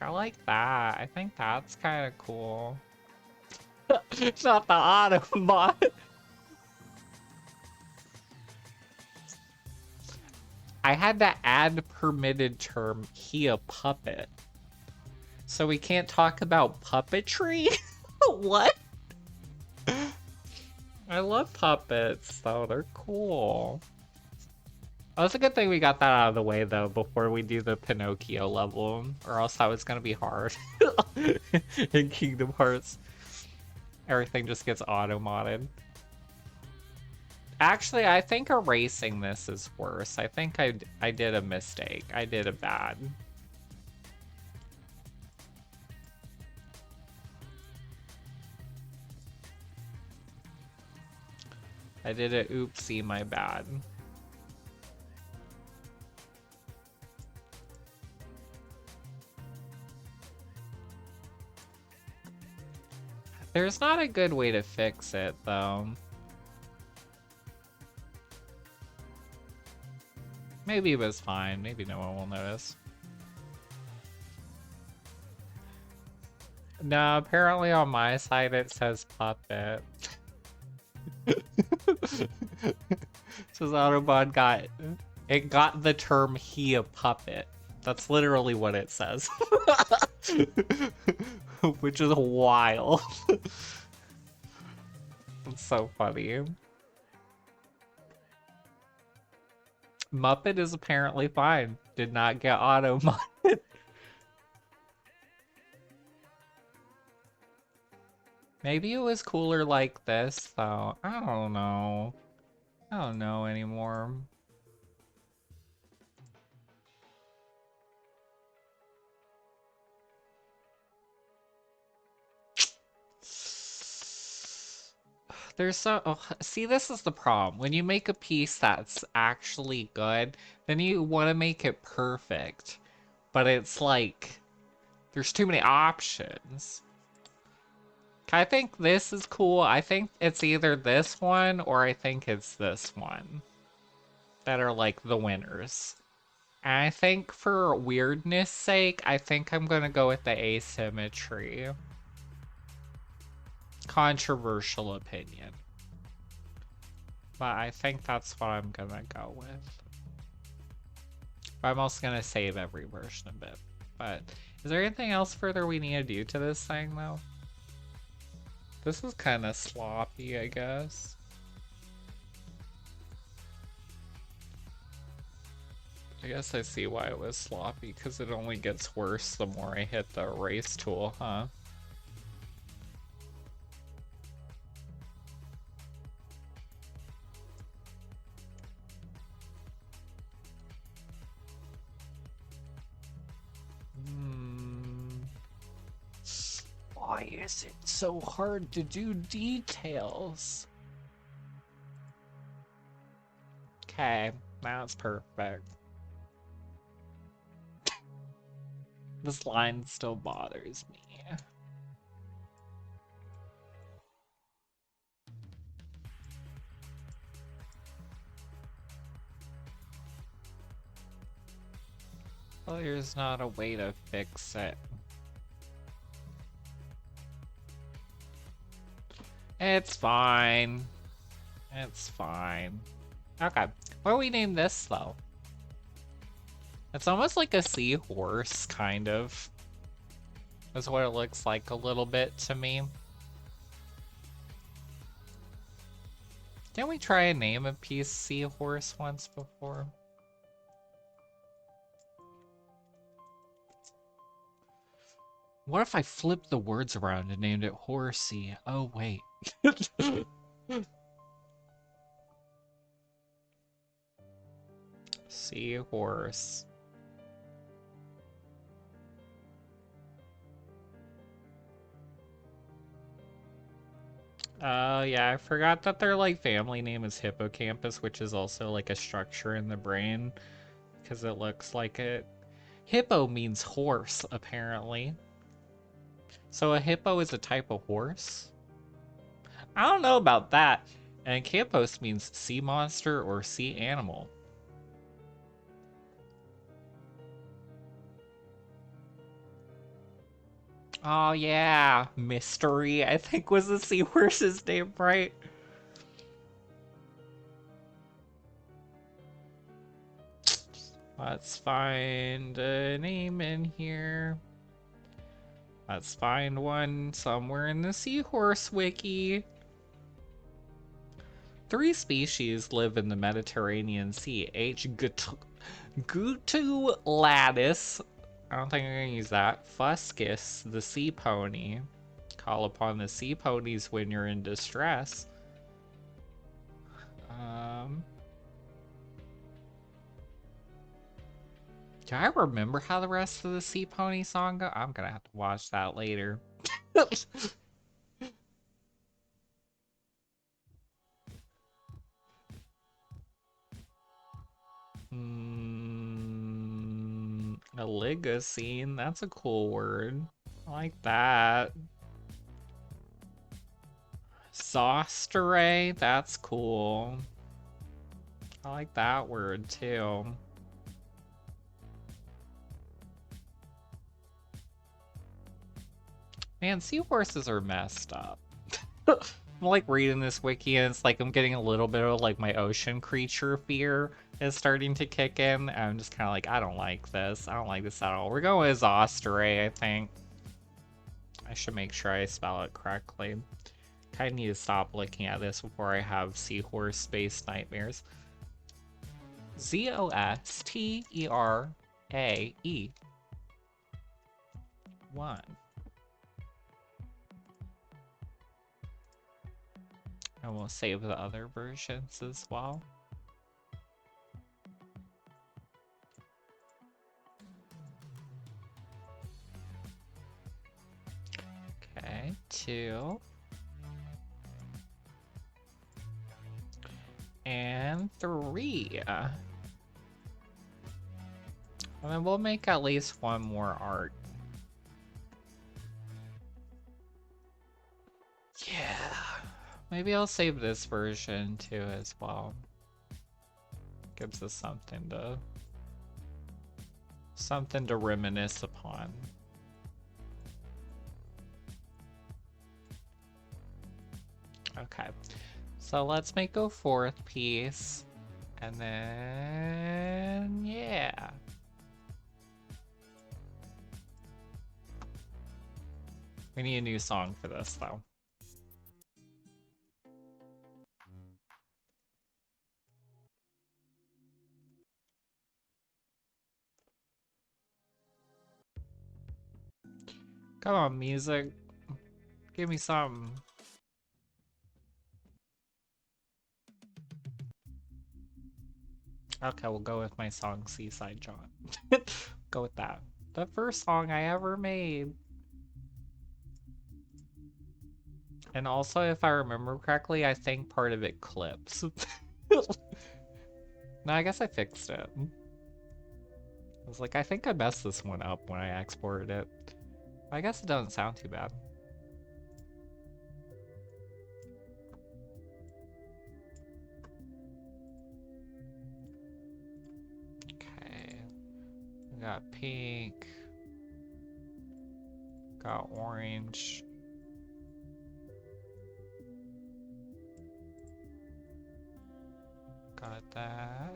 I like that. I think that's kind of cool. Not the Autobot. I had to add permitted term, he a puppet. So we can't talk about puppetry? What? I love puppets, though. They're cool. Oh, it's a good thing we got that out of the way, though, before we do the Pinocchio level, or else that was gonna be hard. In Kingdom Hearts. Everything just gets auto-modded. Actually, I think erasing this is worse. I think I did a mistake. I did a bad. I did a oopsie, my bad. There's not a good way to fix it, though. Maybe it was fine. Maybe no one will notice. No, apparently on my side it says puppet. Says Autobot got the term he a puppet. That's literally what it says. Which is wild. It's so funny. Muppet is apparently fine. Did not get auto-modded. Maybe it was cooler like this, though. I don't know. I don't know anymore. There's so... Oh, see, this is the problem. When you make a piece that's actually good, then you want to make it perfect. But it's like... There's too many options. I think this is cool. I think it's either this one or I think it's this one that are like the winners. And I think for weirdness sake, I think I'm gonna go with the asymmetry. Controversial opinion. But I think that's what I'm gonna go with. I'm also gonna save every version of it. But is there anything else further we need to do to this thing though? This is kind of sloppy, I guess. I guess I see why it was sloppy, because it only gets worse the more I hit the erase tool, huh? Why is it so hard to do details? Okay, that's perfect. This line still bothers me. Well, there's not a way to fix it. It's fine. It's fine. Okay. What do we name this, though? It's almost like a seahorse, kind of. That's what it looks like a little bit to me. Didn't we try and name a piece seahorse once before? What if I flipped the words around and named it horsey? Oh, wait. Seahorse. Oh, yeah, I forgot that their, like, family name is hippocampus, which is also, like, a structure in the brain, because it looks like it. Hippo means horse, apparently. So a hippo is a type of horse? I don't know about that. And campos means sea monster or sea animal. Oh yeah, Mystery, I think was the seahorse's name, right? Let's find a name in here. Let's find one somewhere in the seahorse wiki. 3 species live in the Mediterranean Sea. H. gutulatus. I don't think I'm gonna use that. Fuscus, the sea pony. Call upon the sea ponies when you're in distress. Do I remember how the rest of the sea pony song go? I'm gonna have to watch that later. A Oligocene, that's a cool word. I like that. Zosterae, that's cool. I like that word too. Man, seahorses are messed up. I'm like reading this wiki and it's like I'm getting a little bit of like my ocean creature fear is starting to kick in. I'm just kind of like, I don't like this. I don't like this at all. We're going with Zosterae, I think. I should make sure I spell it correctly. I need to stop looking at this before I have seahorse space nightmares. Zosterae. 1. And we'll save the other versions as well. Okay, 2. And 3. And then we'll make at least one more art. Yeah. Maybe I'll save this version too as well. Gives us something to reminisce upon. Okay. So let's make a 4th piece. And then yeah. We need a new song for this though. Come on, music. Give me something. Okay, we'll go with my song Seaside John. Go with that. The first song I ever made. And also, if I remember correctly, I think part of it clips. No, I guess I fixed it. I was like, I think I messed this one up when I exported it. I guess it doesn't sound too bad. Okay. We got pink. Got orange. Got that.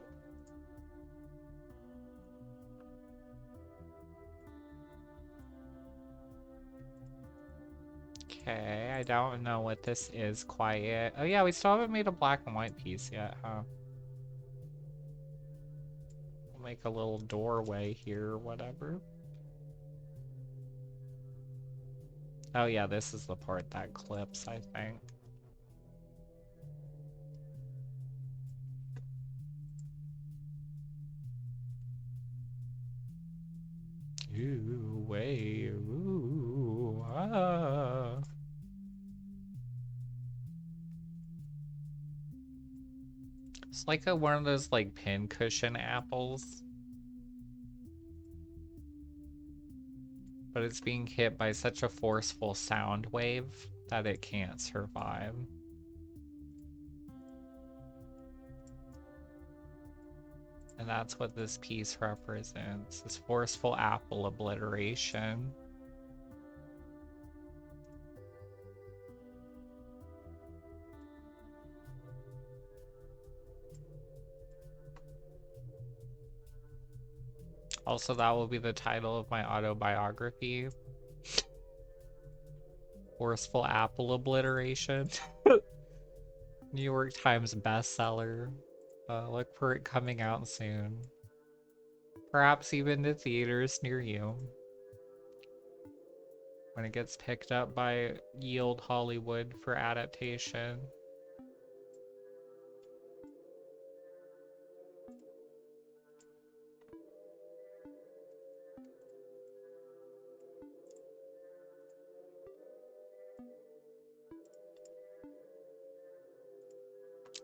Okay, I don't know what this is quite yet. Oh yeah, we still haven't made a black and white piece yet, huh? We'll make a little doorway here or whatever. Oh yeah, this is the part that clips, I think. Ooh, way, ooh, ah. It's like one of those like pin cushion apples. But it's being hit by such a forceful sound wave that it can't survive. And that's what this piece represents, this forceful apple obliteration. Also, that will be the title of my autobiography. Forceful apple obliteration. New York Times bestseller. Look for it coming out soon. Perhaps even to theaters near you. When it gets picked up by Yield Hollywood for adaptation.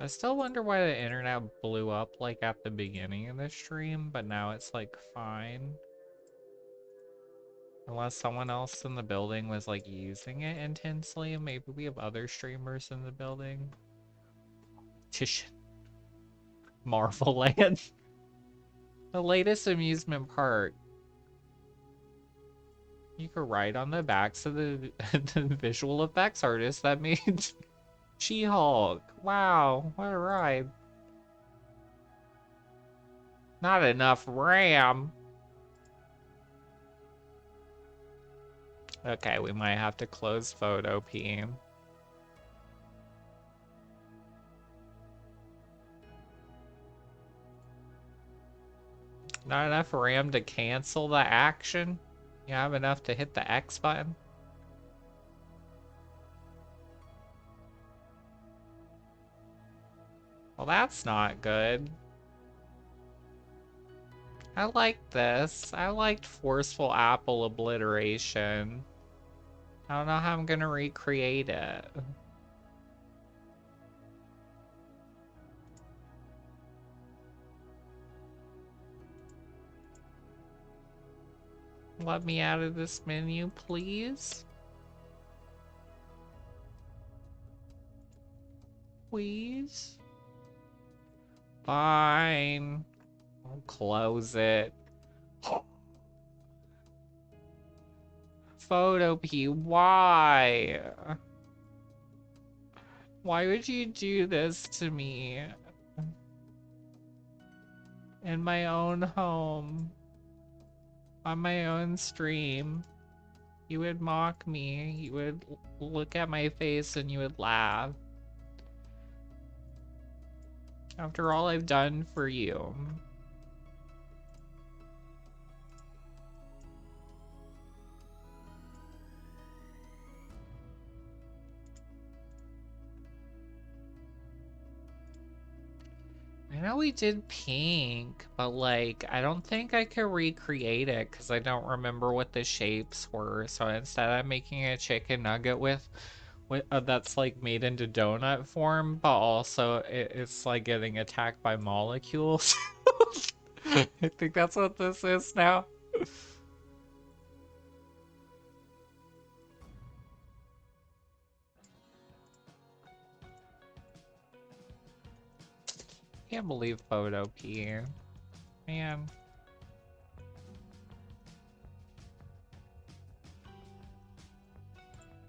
I still wonder why the internet blew up like at the beginning of the stream, but now it's like fine. Unless someone else in the building was like using it intensely, maybe we have other streamers in the building. Tish. Marvel Land. The latest amusement park. You could write on the backs of the, the visual effects artist that made She-Hulk. Wow, what a ride. Not enough RAM. Okay, we might have to close Photopea. Not enough RAM to cancel the action? You have enough to hit the X button? Well, that's not good. I like this. I liked forceful apple obliteration. I don't know how I'm gonna recreate it. Let me out of this menu, please. Please? Fine. I'll close it. Photopea, why? Why would you do this to me? In my own home. On my own stream. You would mock me. You would look at my face and you would laugh. After all I've done for you. I know we did pink, but like, I don't think I could recreate it because I don't remember what the shapes were. So instead I'm making a chicken nugget with that's like made into donut form, but also it's like getting attacked by molecules. I think that's what this is now. Can't believe Photopea. Man.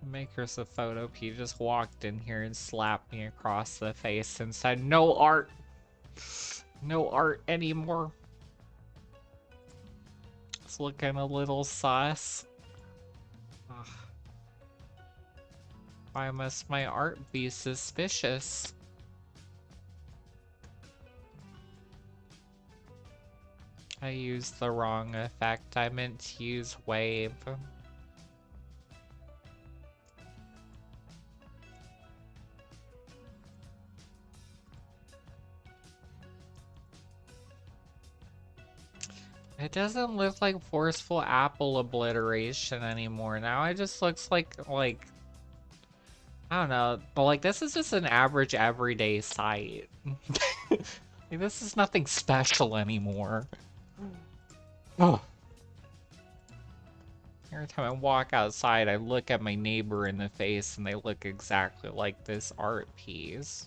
The makers of Photopea just walked in here and slapped me across the face and said, "No art! No art anymore." It's looking a little sus. Ugh. Why must my art be suspicious? I used the wrong effect. I meant to use wave. It doesn't look like forceful apple obliteration anymore. Now it just looks like I don't know, but like this is just an average everyday site. Like, this is nothing special anymore. Oh. Every time I walk outside, I look at my neighbor in the face and they look exactly like this art piece.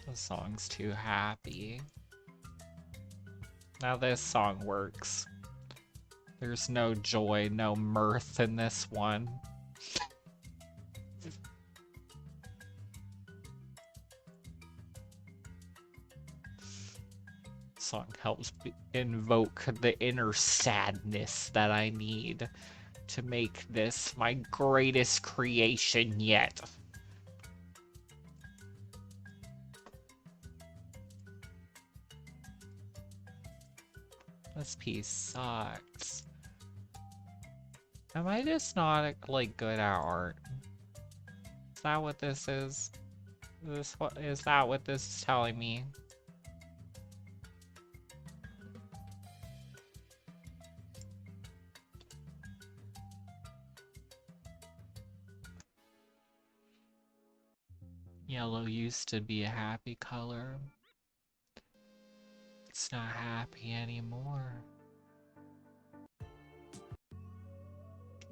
The song's too happy. Now this song works. There's no joy, no mirth in this one. Song helps invoke the inner sadness that I need to make this my greatest creation yet. This piece sucks. Am I just not like good at art? Is that what this is? Is that what this is telling me? Yellow used to be a happy color. It's not happy anymore.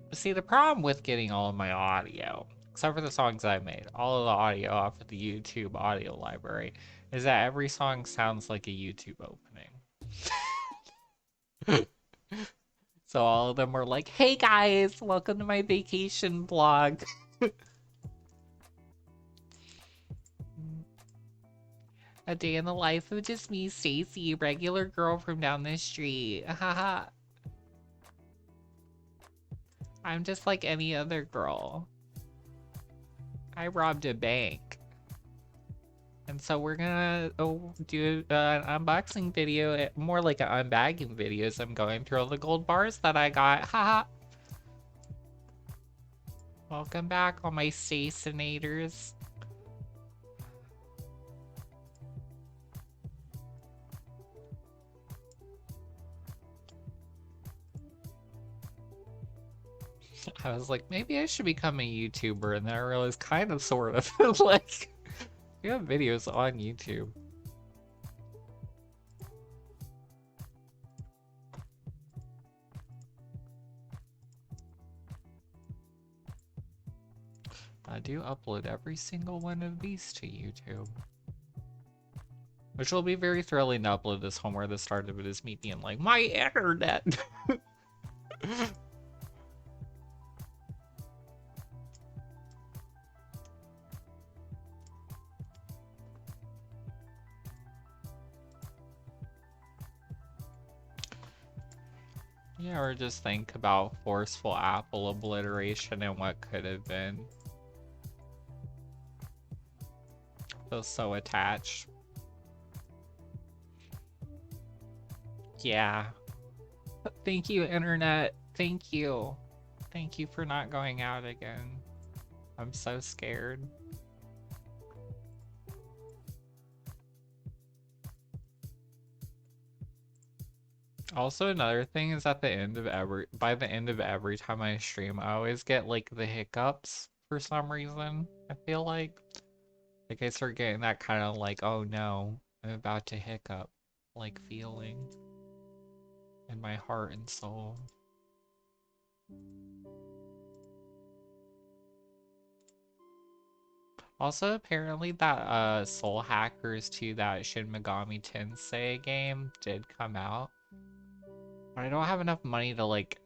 But see, the problem with getting all of my audio, except for the songs I made, all of the audio off of the YouTube audio library, is that every song sounds like a YouTube opening. So all of them were like, "Hey guys, welcome to my vacation vlog." A day in the life of just me, Stacy, regular girl from down the street. Haha. I'm just like any other girl. I robbed a bank. And so we're gonna do an unboxing video, more like an unbagging video, as I'm going through all the gold bars that I got. Haha. Welcome back, all my Stacinators. I was like, maybe I should become a YouTuber, and then I realized kind of, sort of, like, you have videos on YouTube. I do upload every single one of these to YouTube. Which will be very thrilling to upload this home where the start of it is me being like, my internet! Yeah, or just think about forceful apple obliteration and what could have been. Feel so attached. Yeah. Thank you, internet. Thank you. Thank you for not going out again. I'm so scared. Also, another thing is at the end of by the end of every time I stream, I always get like the hiccups for some reason. I feel like I start getting that kind of like, oh no, I'm about to hiccup, like feeling in my heart and soul. Also, apparently that Soul Hackers 2, that Shin Megami Tensei game did come out. But I don't have enough money to like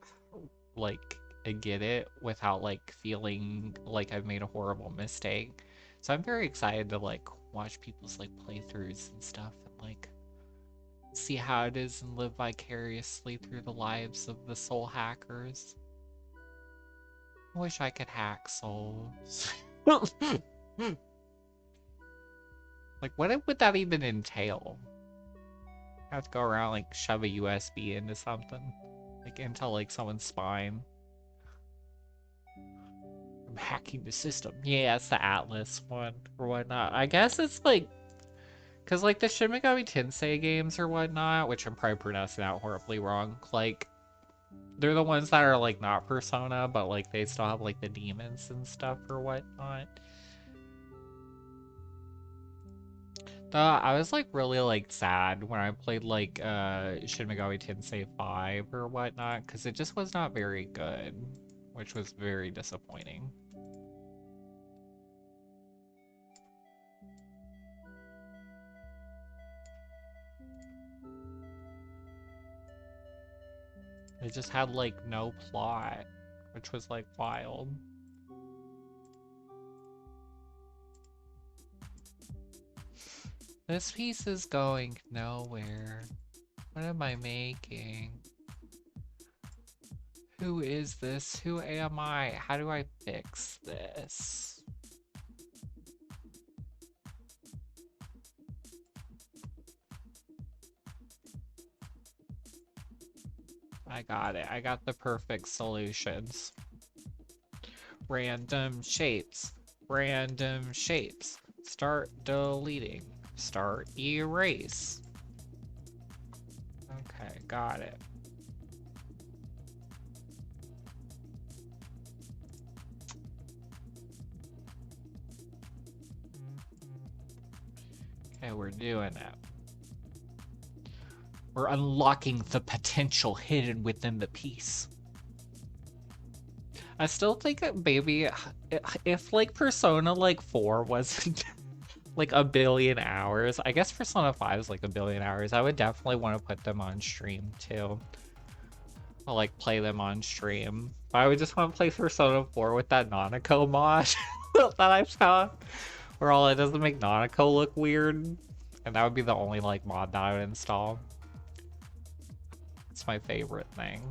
get it without like feeling like I've made a horrible mistake. So I'm very excited to like watch people's like playthroughs and stuff and like see how it is and live vicariously through the lives of the soul hackers. I wish I could hack souls. Like, what would that even entail? I have to go around, like, shove a USB into something. Like, into, like, someone's spine. I'm hacking the system. Yeah, it's the Atlas one, or whatnot. I guess it's, like... Because, like, the Shin Megami Tensei games or whatnot, which I'm probably pronouncing out horribly wrong, like, they're the ones that are, like, not Persona, but, like, they still have, like, the demons and stuff or whatnot. I was like really like sad when I played like Shin Megami Tensei 5 or whatnot, because it just was not very good, which was very disappointing. It just had like no plot, which was like wild. This piece is going nowhere. What am I making? Who is this? Who am I? How do I fix this? I got it. I got the perfect solutions. Random shapes. Random shapes. Start deleting. Start erase. Okay, got it. Okay, we're doing it. We're unlocking the potential hidden within the piece. I still think that maybe if like Persona like 4 wasn't like a billion hours, I guess Persona 5 is like a billion hours, I would definitely want to put them on stream too. I'll like play them on stream. But I would just want to play Persona 4 with that Nanako mod that I found, where all it does is make Nanako look weird. And that would be the only like mod that I would install. It's my favorite thing.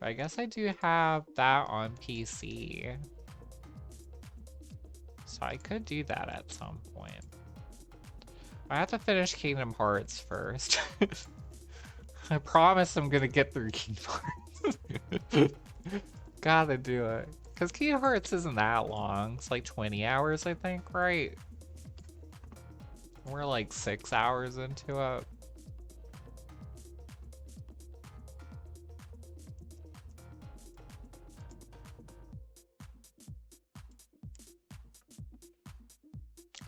But I guess I do have that on PC. So I could do that at some point. I have to finish Kingdom Hearts first. I promise I'm gonna get through Kingdom Hearts. Gotta do it. Because Kingdom Hearts isn't that long. It's like 20 hours, I think, right? We're like 6 hours into it.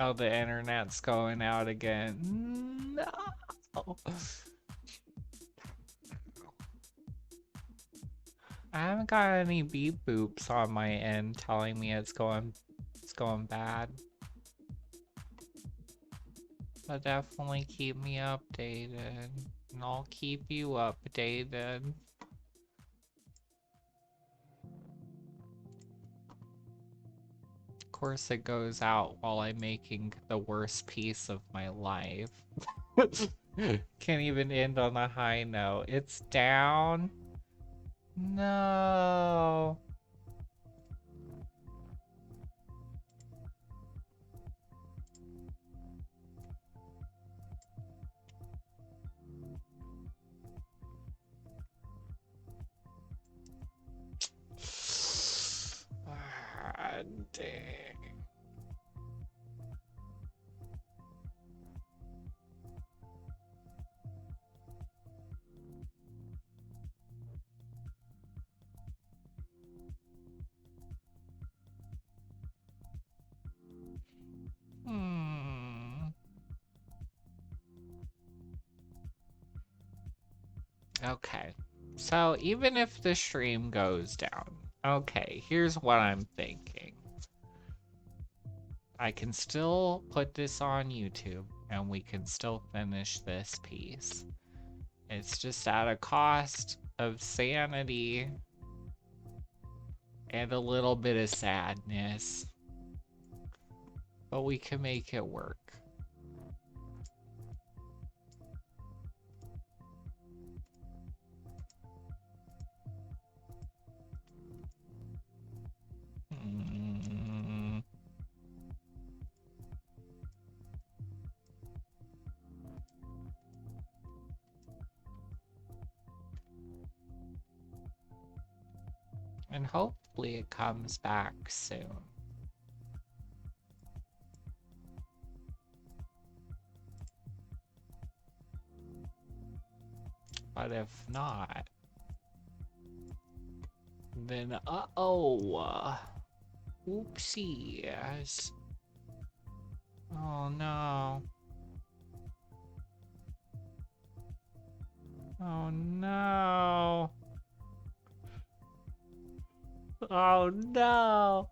Oh, the internet's going out again. No. I haven't got any beep boops on my end telling me it's going bad. But definitely keep me updated, and I'll keep you updated. Of course it goes out while I'm making the worst piece of my life. Can't even end on a high note. It's down. No. Okay. So even if the stream goes down, okay, here's what I'm thinking. I can still put this on YouTube and we can still finish this piece. It's just at a cost of sanity and a little bit of sadness. But we can make it work. Mm. And hopefully it comes back soon. But if not, then uh-oh. Oopsies. Oh no. Oh no. Oh no.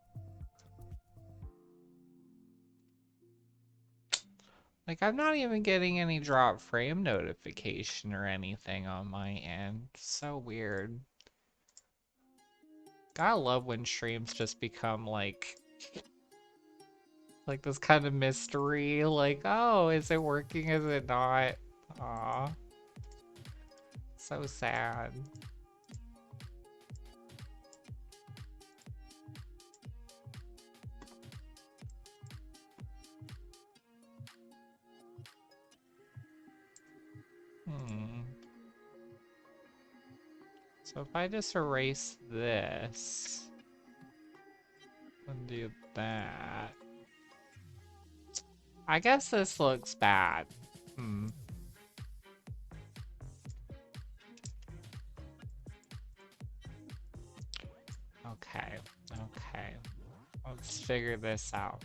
Like, I'm not even getting any drop frame notification or anything on my end. So weird. Gotta love when streams just become like this kind of mystery. Like, oh, is it working? Is it not? Aw. So sad. So if I just erase this and do that, I guess this looks bad. Okay, okay. Let's figure this out.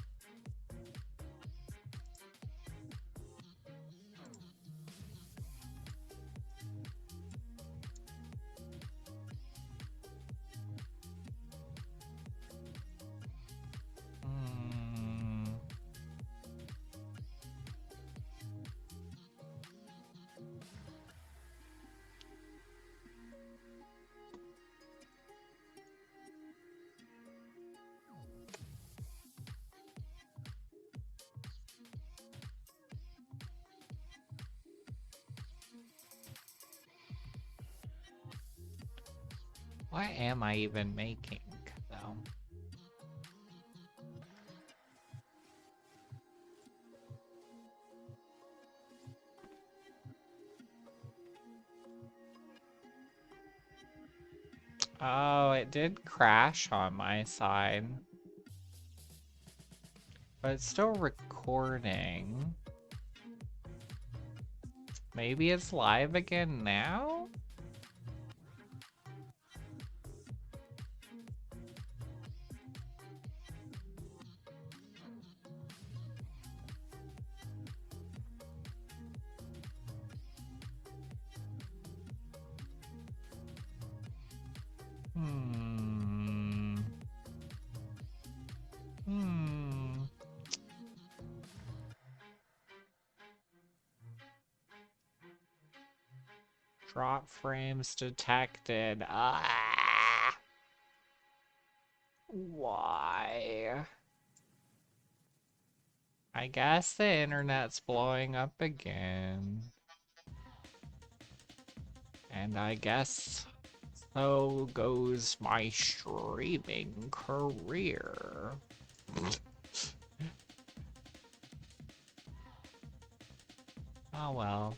What am I even making, though? Oh, it did crash on my side. But it's still recording. Maybe it's live again now? Drop frames detected. Ah! Why? I guess the internet's blowing up again. And I guess so goes my streaming career. Oh well.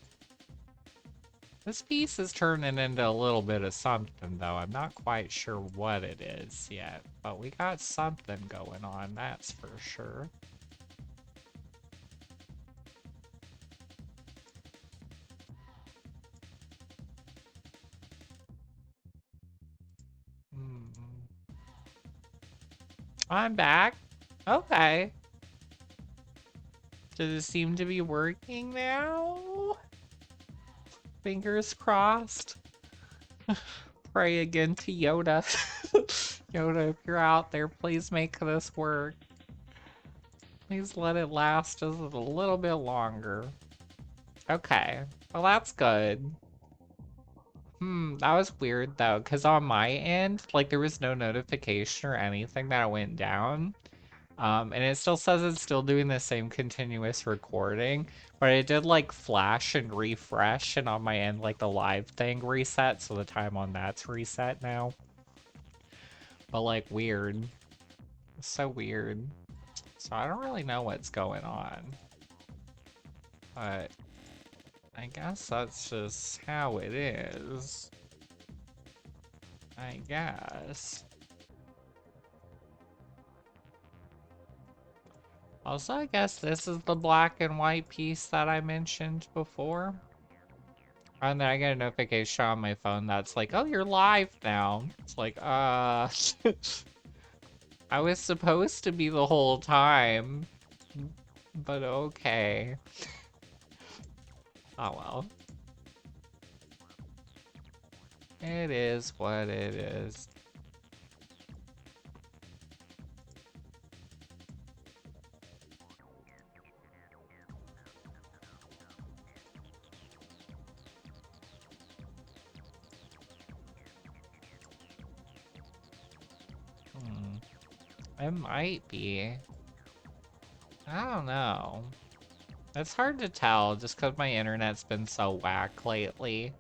This piece is turning into a little bit of something, though. I'm not quite sure what it is yet, but we got something going on, that's for sure. I'm back. Okay. Does it seem to be working now? Fingers crossed. Pray again to Yoda. Yoda, if you're out there, please make this work. Please let it last just a little bit longer. Okay, well that's good. That was weird though, because on my end, like there was no notification or anything that it went down. And it still says it's still doing the same continuous recording, but it did like flash and refresh, and on my end, like the live thing reset, so the time on that's reset now. But like weird. It's so weird. So I don't really know what's going on. But I guess that's just how it is. I guess. Also, I guess this is the black and white piece that I mentioned before. And then I get a notification on my phone that's like, oh, you're live now. It's like, I was supposed to be the whole time. But okay. Oh well. It is what it is. It might be. I don't know. It's hard to tell just because my internet's been so whack lately.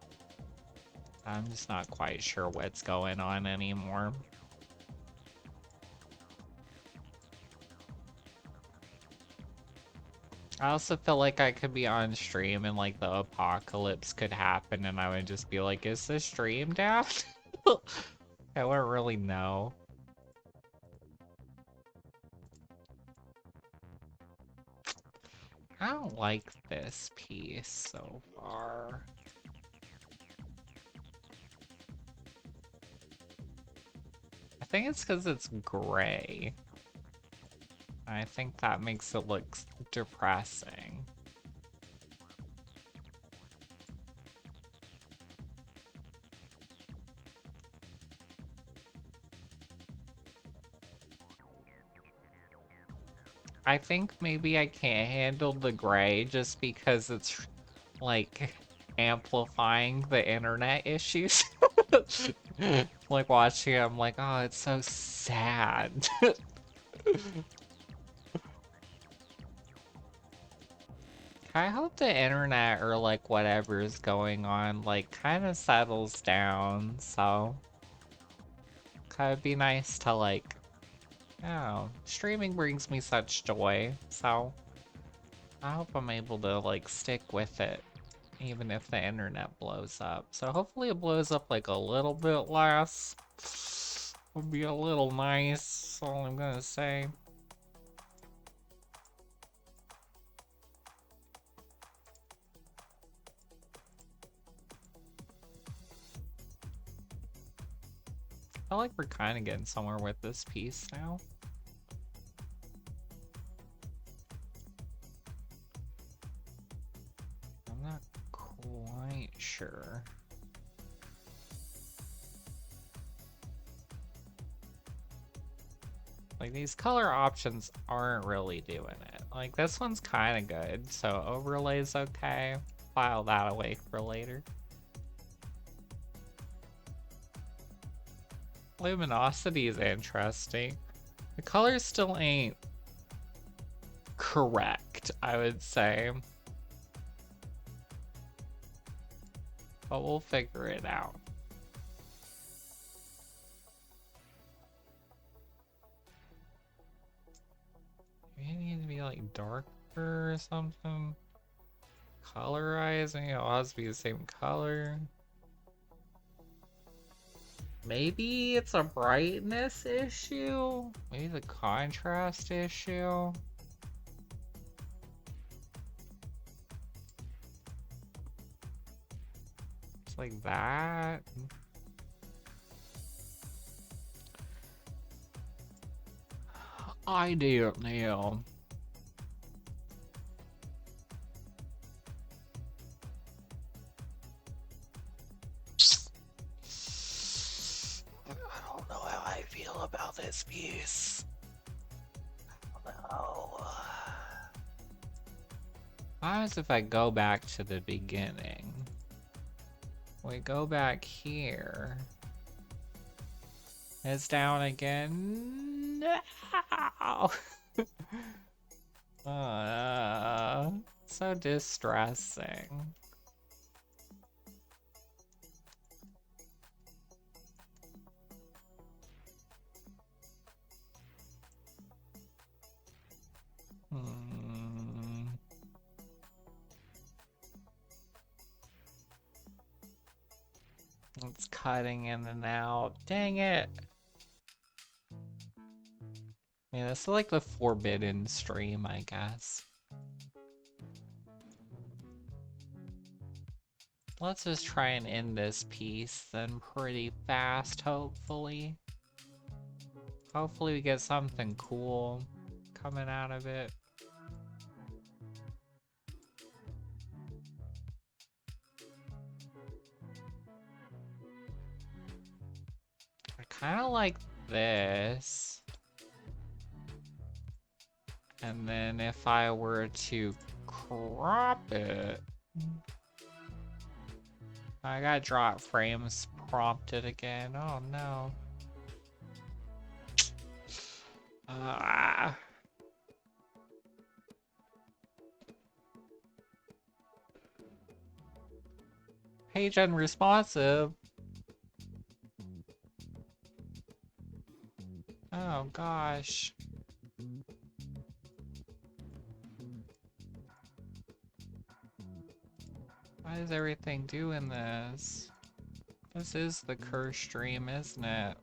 I'm just not quite sure what's going on anymore. I also feel like I could be on stream and like the apocalypse could happen and I would just be like, is the stream down? I wouldn't really know. I don't like this piece so far. I think it's because it's gray. I think that makes it look depressing. I think maybe I can't handle the gray just because it's like amplifying the internet issues. Like watching it, I'm like, oh, it's so sad. I hope the internet or like whatever is going on like kind of settles down, so kind of be nice to like, oh, streaming brings me such joy, so I hope I'm able to like stick with it even if the internet blows up. So hopefully it blows up like a little bit less. Would be a little nice, that's all I'm gonna say. I feel like we're kind of getting somewhere with this piece now. I'm not quite sure. Like, these color options aren't really doing it. Like, this one's kind of good, so overlay's okay. File that away for later. Luminosity is interesting. The colors still ain't correct, I would say. But we'll figure it out. Maybe it needs to be like darker or something. Colorizing, it'll has to be the same color. Maybe it's a brightness issue? Maybe the contrast issue? It's like that. I don't know. this piece. No. What happens if I go back to the beginning? We go back here. It's down again. No! So distressing. It's cutting in and out. Dang it. Yeah, this is like the forbidden stream, I guess. Let's just try and end this piece then pretty fast, hopefully. Hopefully we get something cool coming out of it. I kind of like this. And then if I were to crop it... I got drop frames prompted again. Oh no. Page unresponsive. Oh gosh. Why is everything doing this? This is the curse stream, isn't it?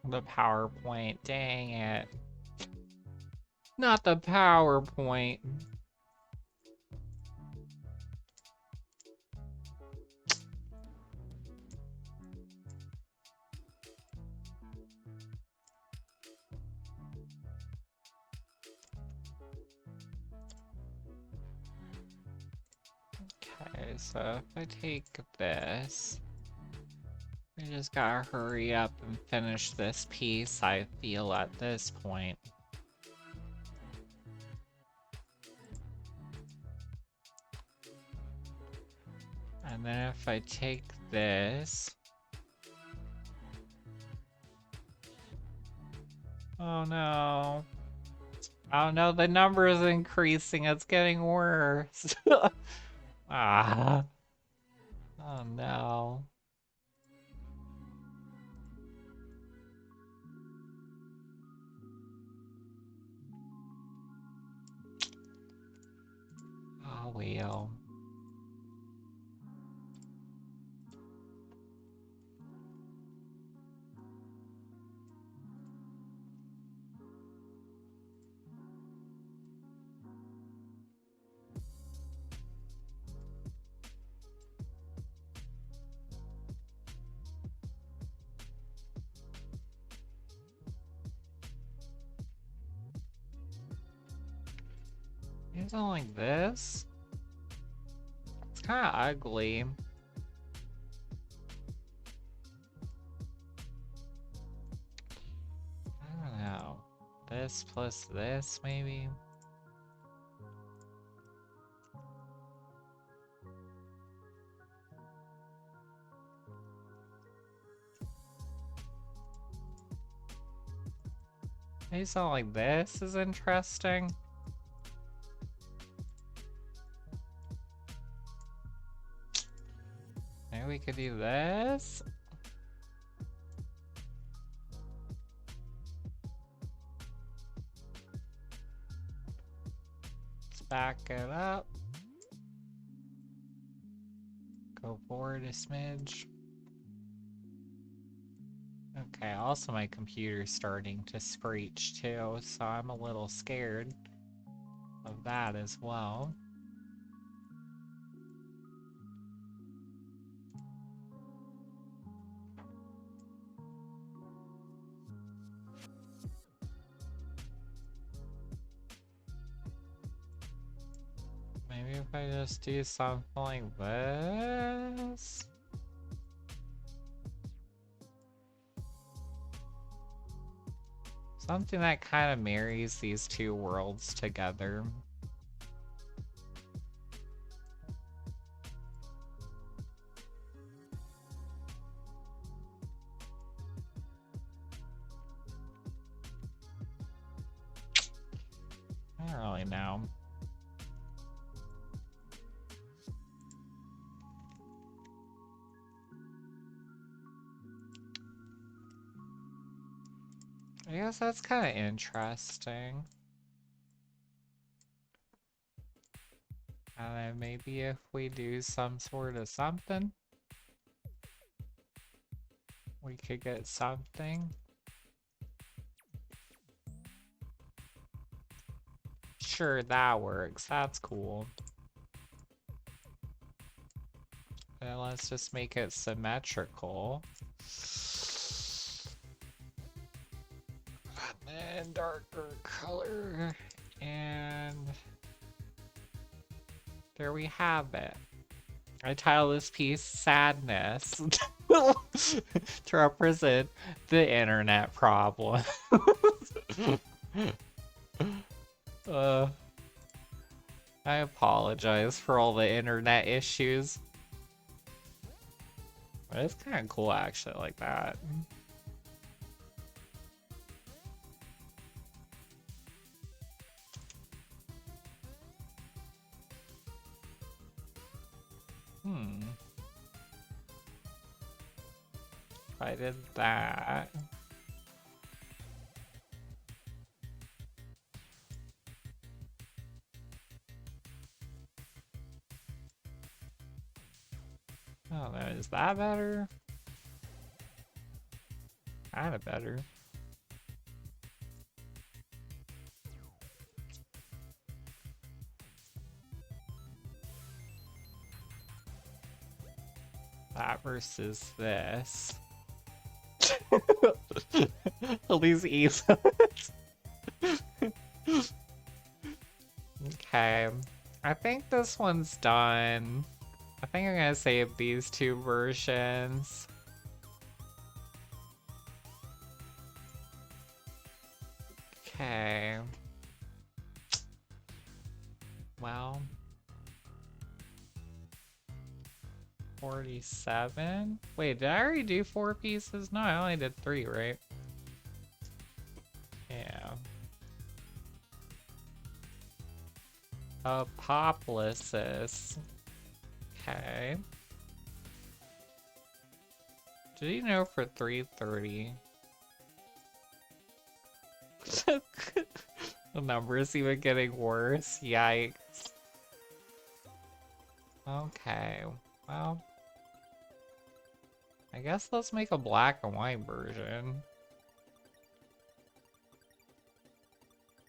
The PowerPoint, dang it. Not the PowerPoint. Okay, so if I take this, we just gotta hurry up and finish this piece, I feel, at this point. And then if I take this... Oh no. Oh no, the number is increasing, it's getting worse. Ah. Oh no. Oh well. Something like this? It's kind of ugly. I don't know. This plus this, maybe? Maybe something like this is interesting. Maybe we could do this? Let's back it up. Go forward a smidge. Okay, also my computer's starting to screech too, so I'm a little scared of that as well. Maybe if I just do something like this? Something that kind of marries these two worlds together. I don't really know. I guess that's kind of interesting. And then maybe if we do some sort of something, we could get something. Sure, that works. That's cool. And let's just make it symmetrical. And then darker color. And there we have it. I title this piece Sadness to represent the internet problem. I apologize for all the internet issues. But it's kind of cool actually like that. If I did that. Oh no, is that better? Kinda better. That versus this. All these evils. Okay. I think this one's done. I think I'm gonna save these two versions. Okay. Well. 47? Wait, did I already do 4 pieces? No, I only did 3, right? Yeah. Apoplysis. Okay. Did you know for 330? The number is even getting worse. Yikes. Okay. Well, I guess let's make a black and white version.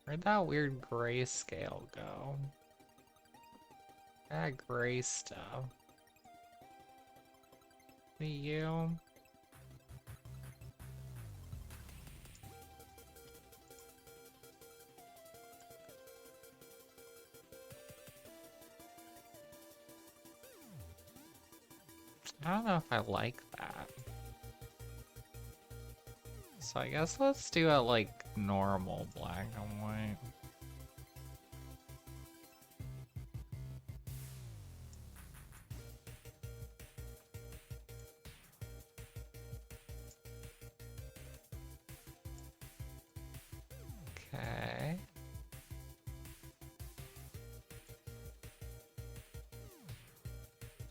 Where'd that weird grayscale go? That gray stuff. You. I don't know if I like that. So I guess let's do it like normal black and white. Okay.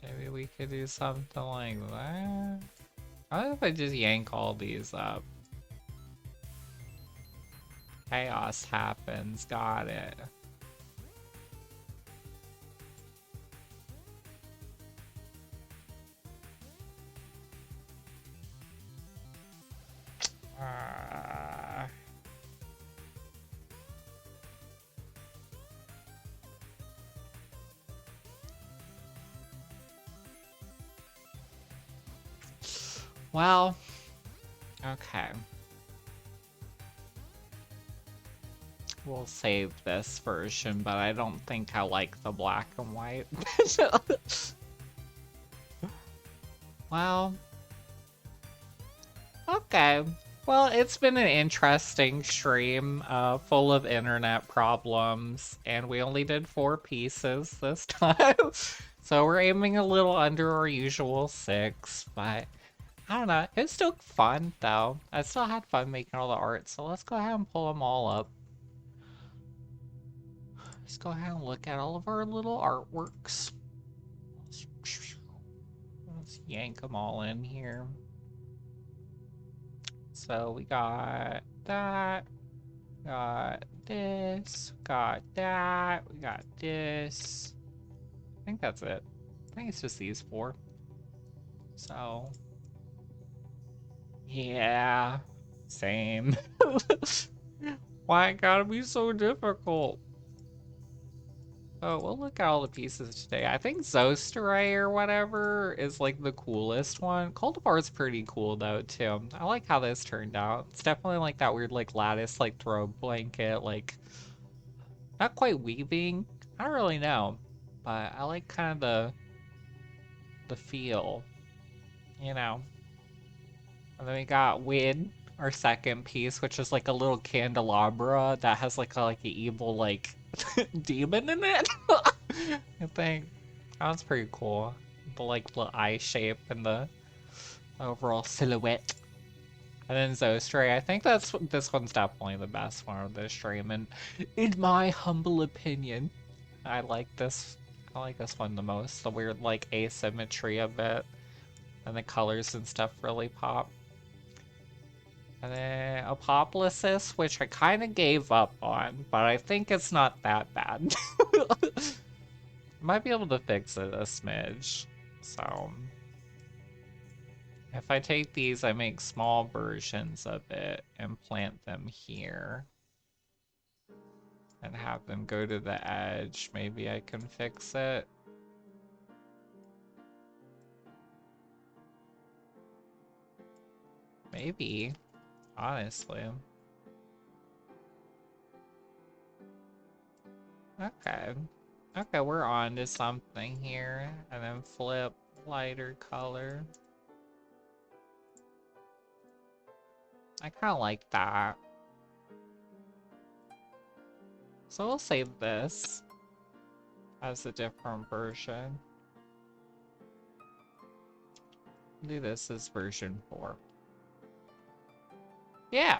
Maybe we could do something like that. How if I just yank all these up? Chaos happens, got it. Well, okay. We'll save this version, but I don't think I like the black and white. Well, okay. Well, it's been an interesting stream, full of internet problems, and we only did 4 pieces this time. So we're aiming a little under our usual 6, but I don't know. It was still fun, though. I still had fun making all the art, so let's go ahead and pull them all up. Let's go ahead and look at all of our little artworks. Let's yank them all in here. So we got that, got this, got that, we got this. I think that's it. I think it's just these 4. So, yeah, same. Why it gotta be so difficult? Oh, we'll look at all the pieces today. I think Zosterae or whatever is like the coolest one. Cultivar is pretty cool though too. I like how this turned out. It's definitely like that weird like lattice like throw blanket, like not quite weaving. I don't really know, but I like kind of the feel, you know. And then we got Win, our second piece, which is like a little candelabra that has like an evil like demon in it. I think that was pretty cool. The like the eye shape and the overall silhouette. And then Zosterae, I think this one's definitely the best one of this stream, and in my humble opinion, I like this one the most. The weird like asymmetry of it, and the colors and stuff really pop. And then Apoplysis, which I kind of gave up on, but I think it's not that bad. Might be able to fix it a smidge. So, if I take these, I make small versions of it and plant them here. And have them go to the edge. Maybe I can fix it. Maybe. Honestly. Okay. Okay, we're on to something here. And then flip lighter color. I kind of like that. So we'll save this as a different version. Do this as version 4. Yeah.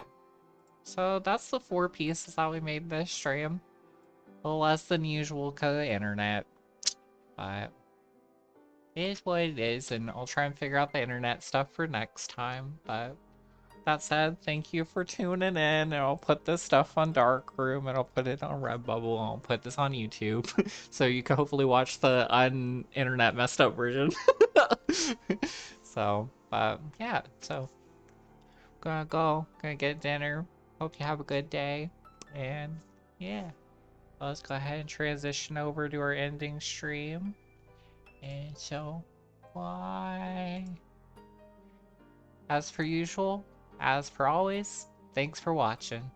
So that's the 4 pieces that we made this stream. A little less than usual because of the internet. But it is what it is, and I'll try and figure out the internet stuff for next time. But that said, thank you for tuning in, and I'll put this stuff on Darkroom, and I'll put it on Redbubble, and I'll put this on YouTube, so you can hopefully watch the un-internet messed up version. So, yeah, so gonna get dinner. Hope you have a good day, and yeah, let's go ahead and transition over to our ending stream. And so, bye. As per usual, as per always, thanks for watching.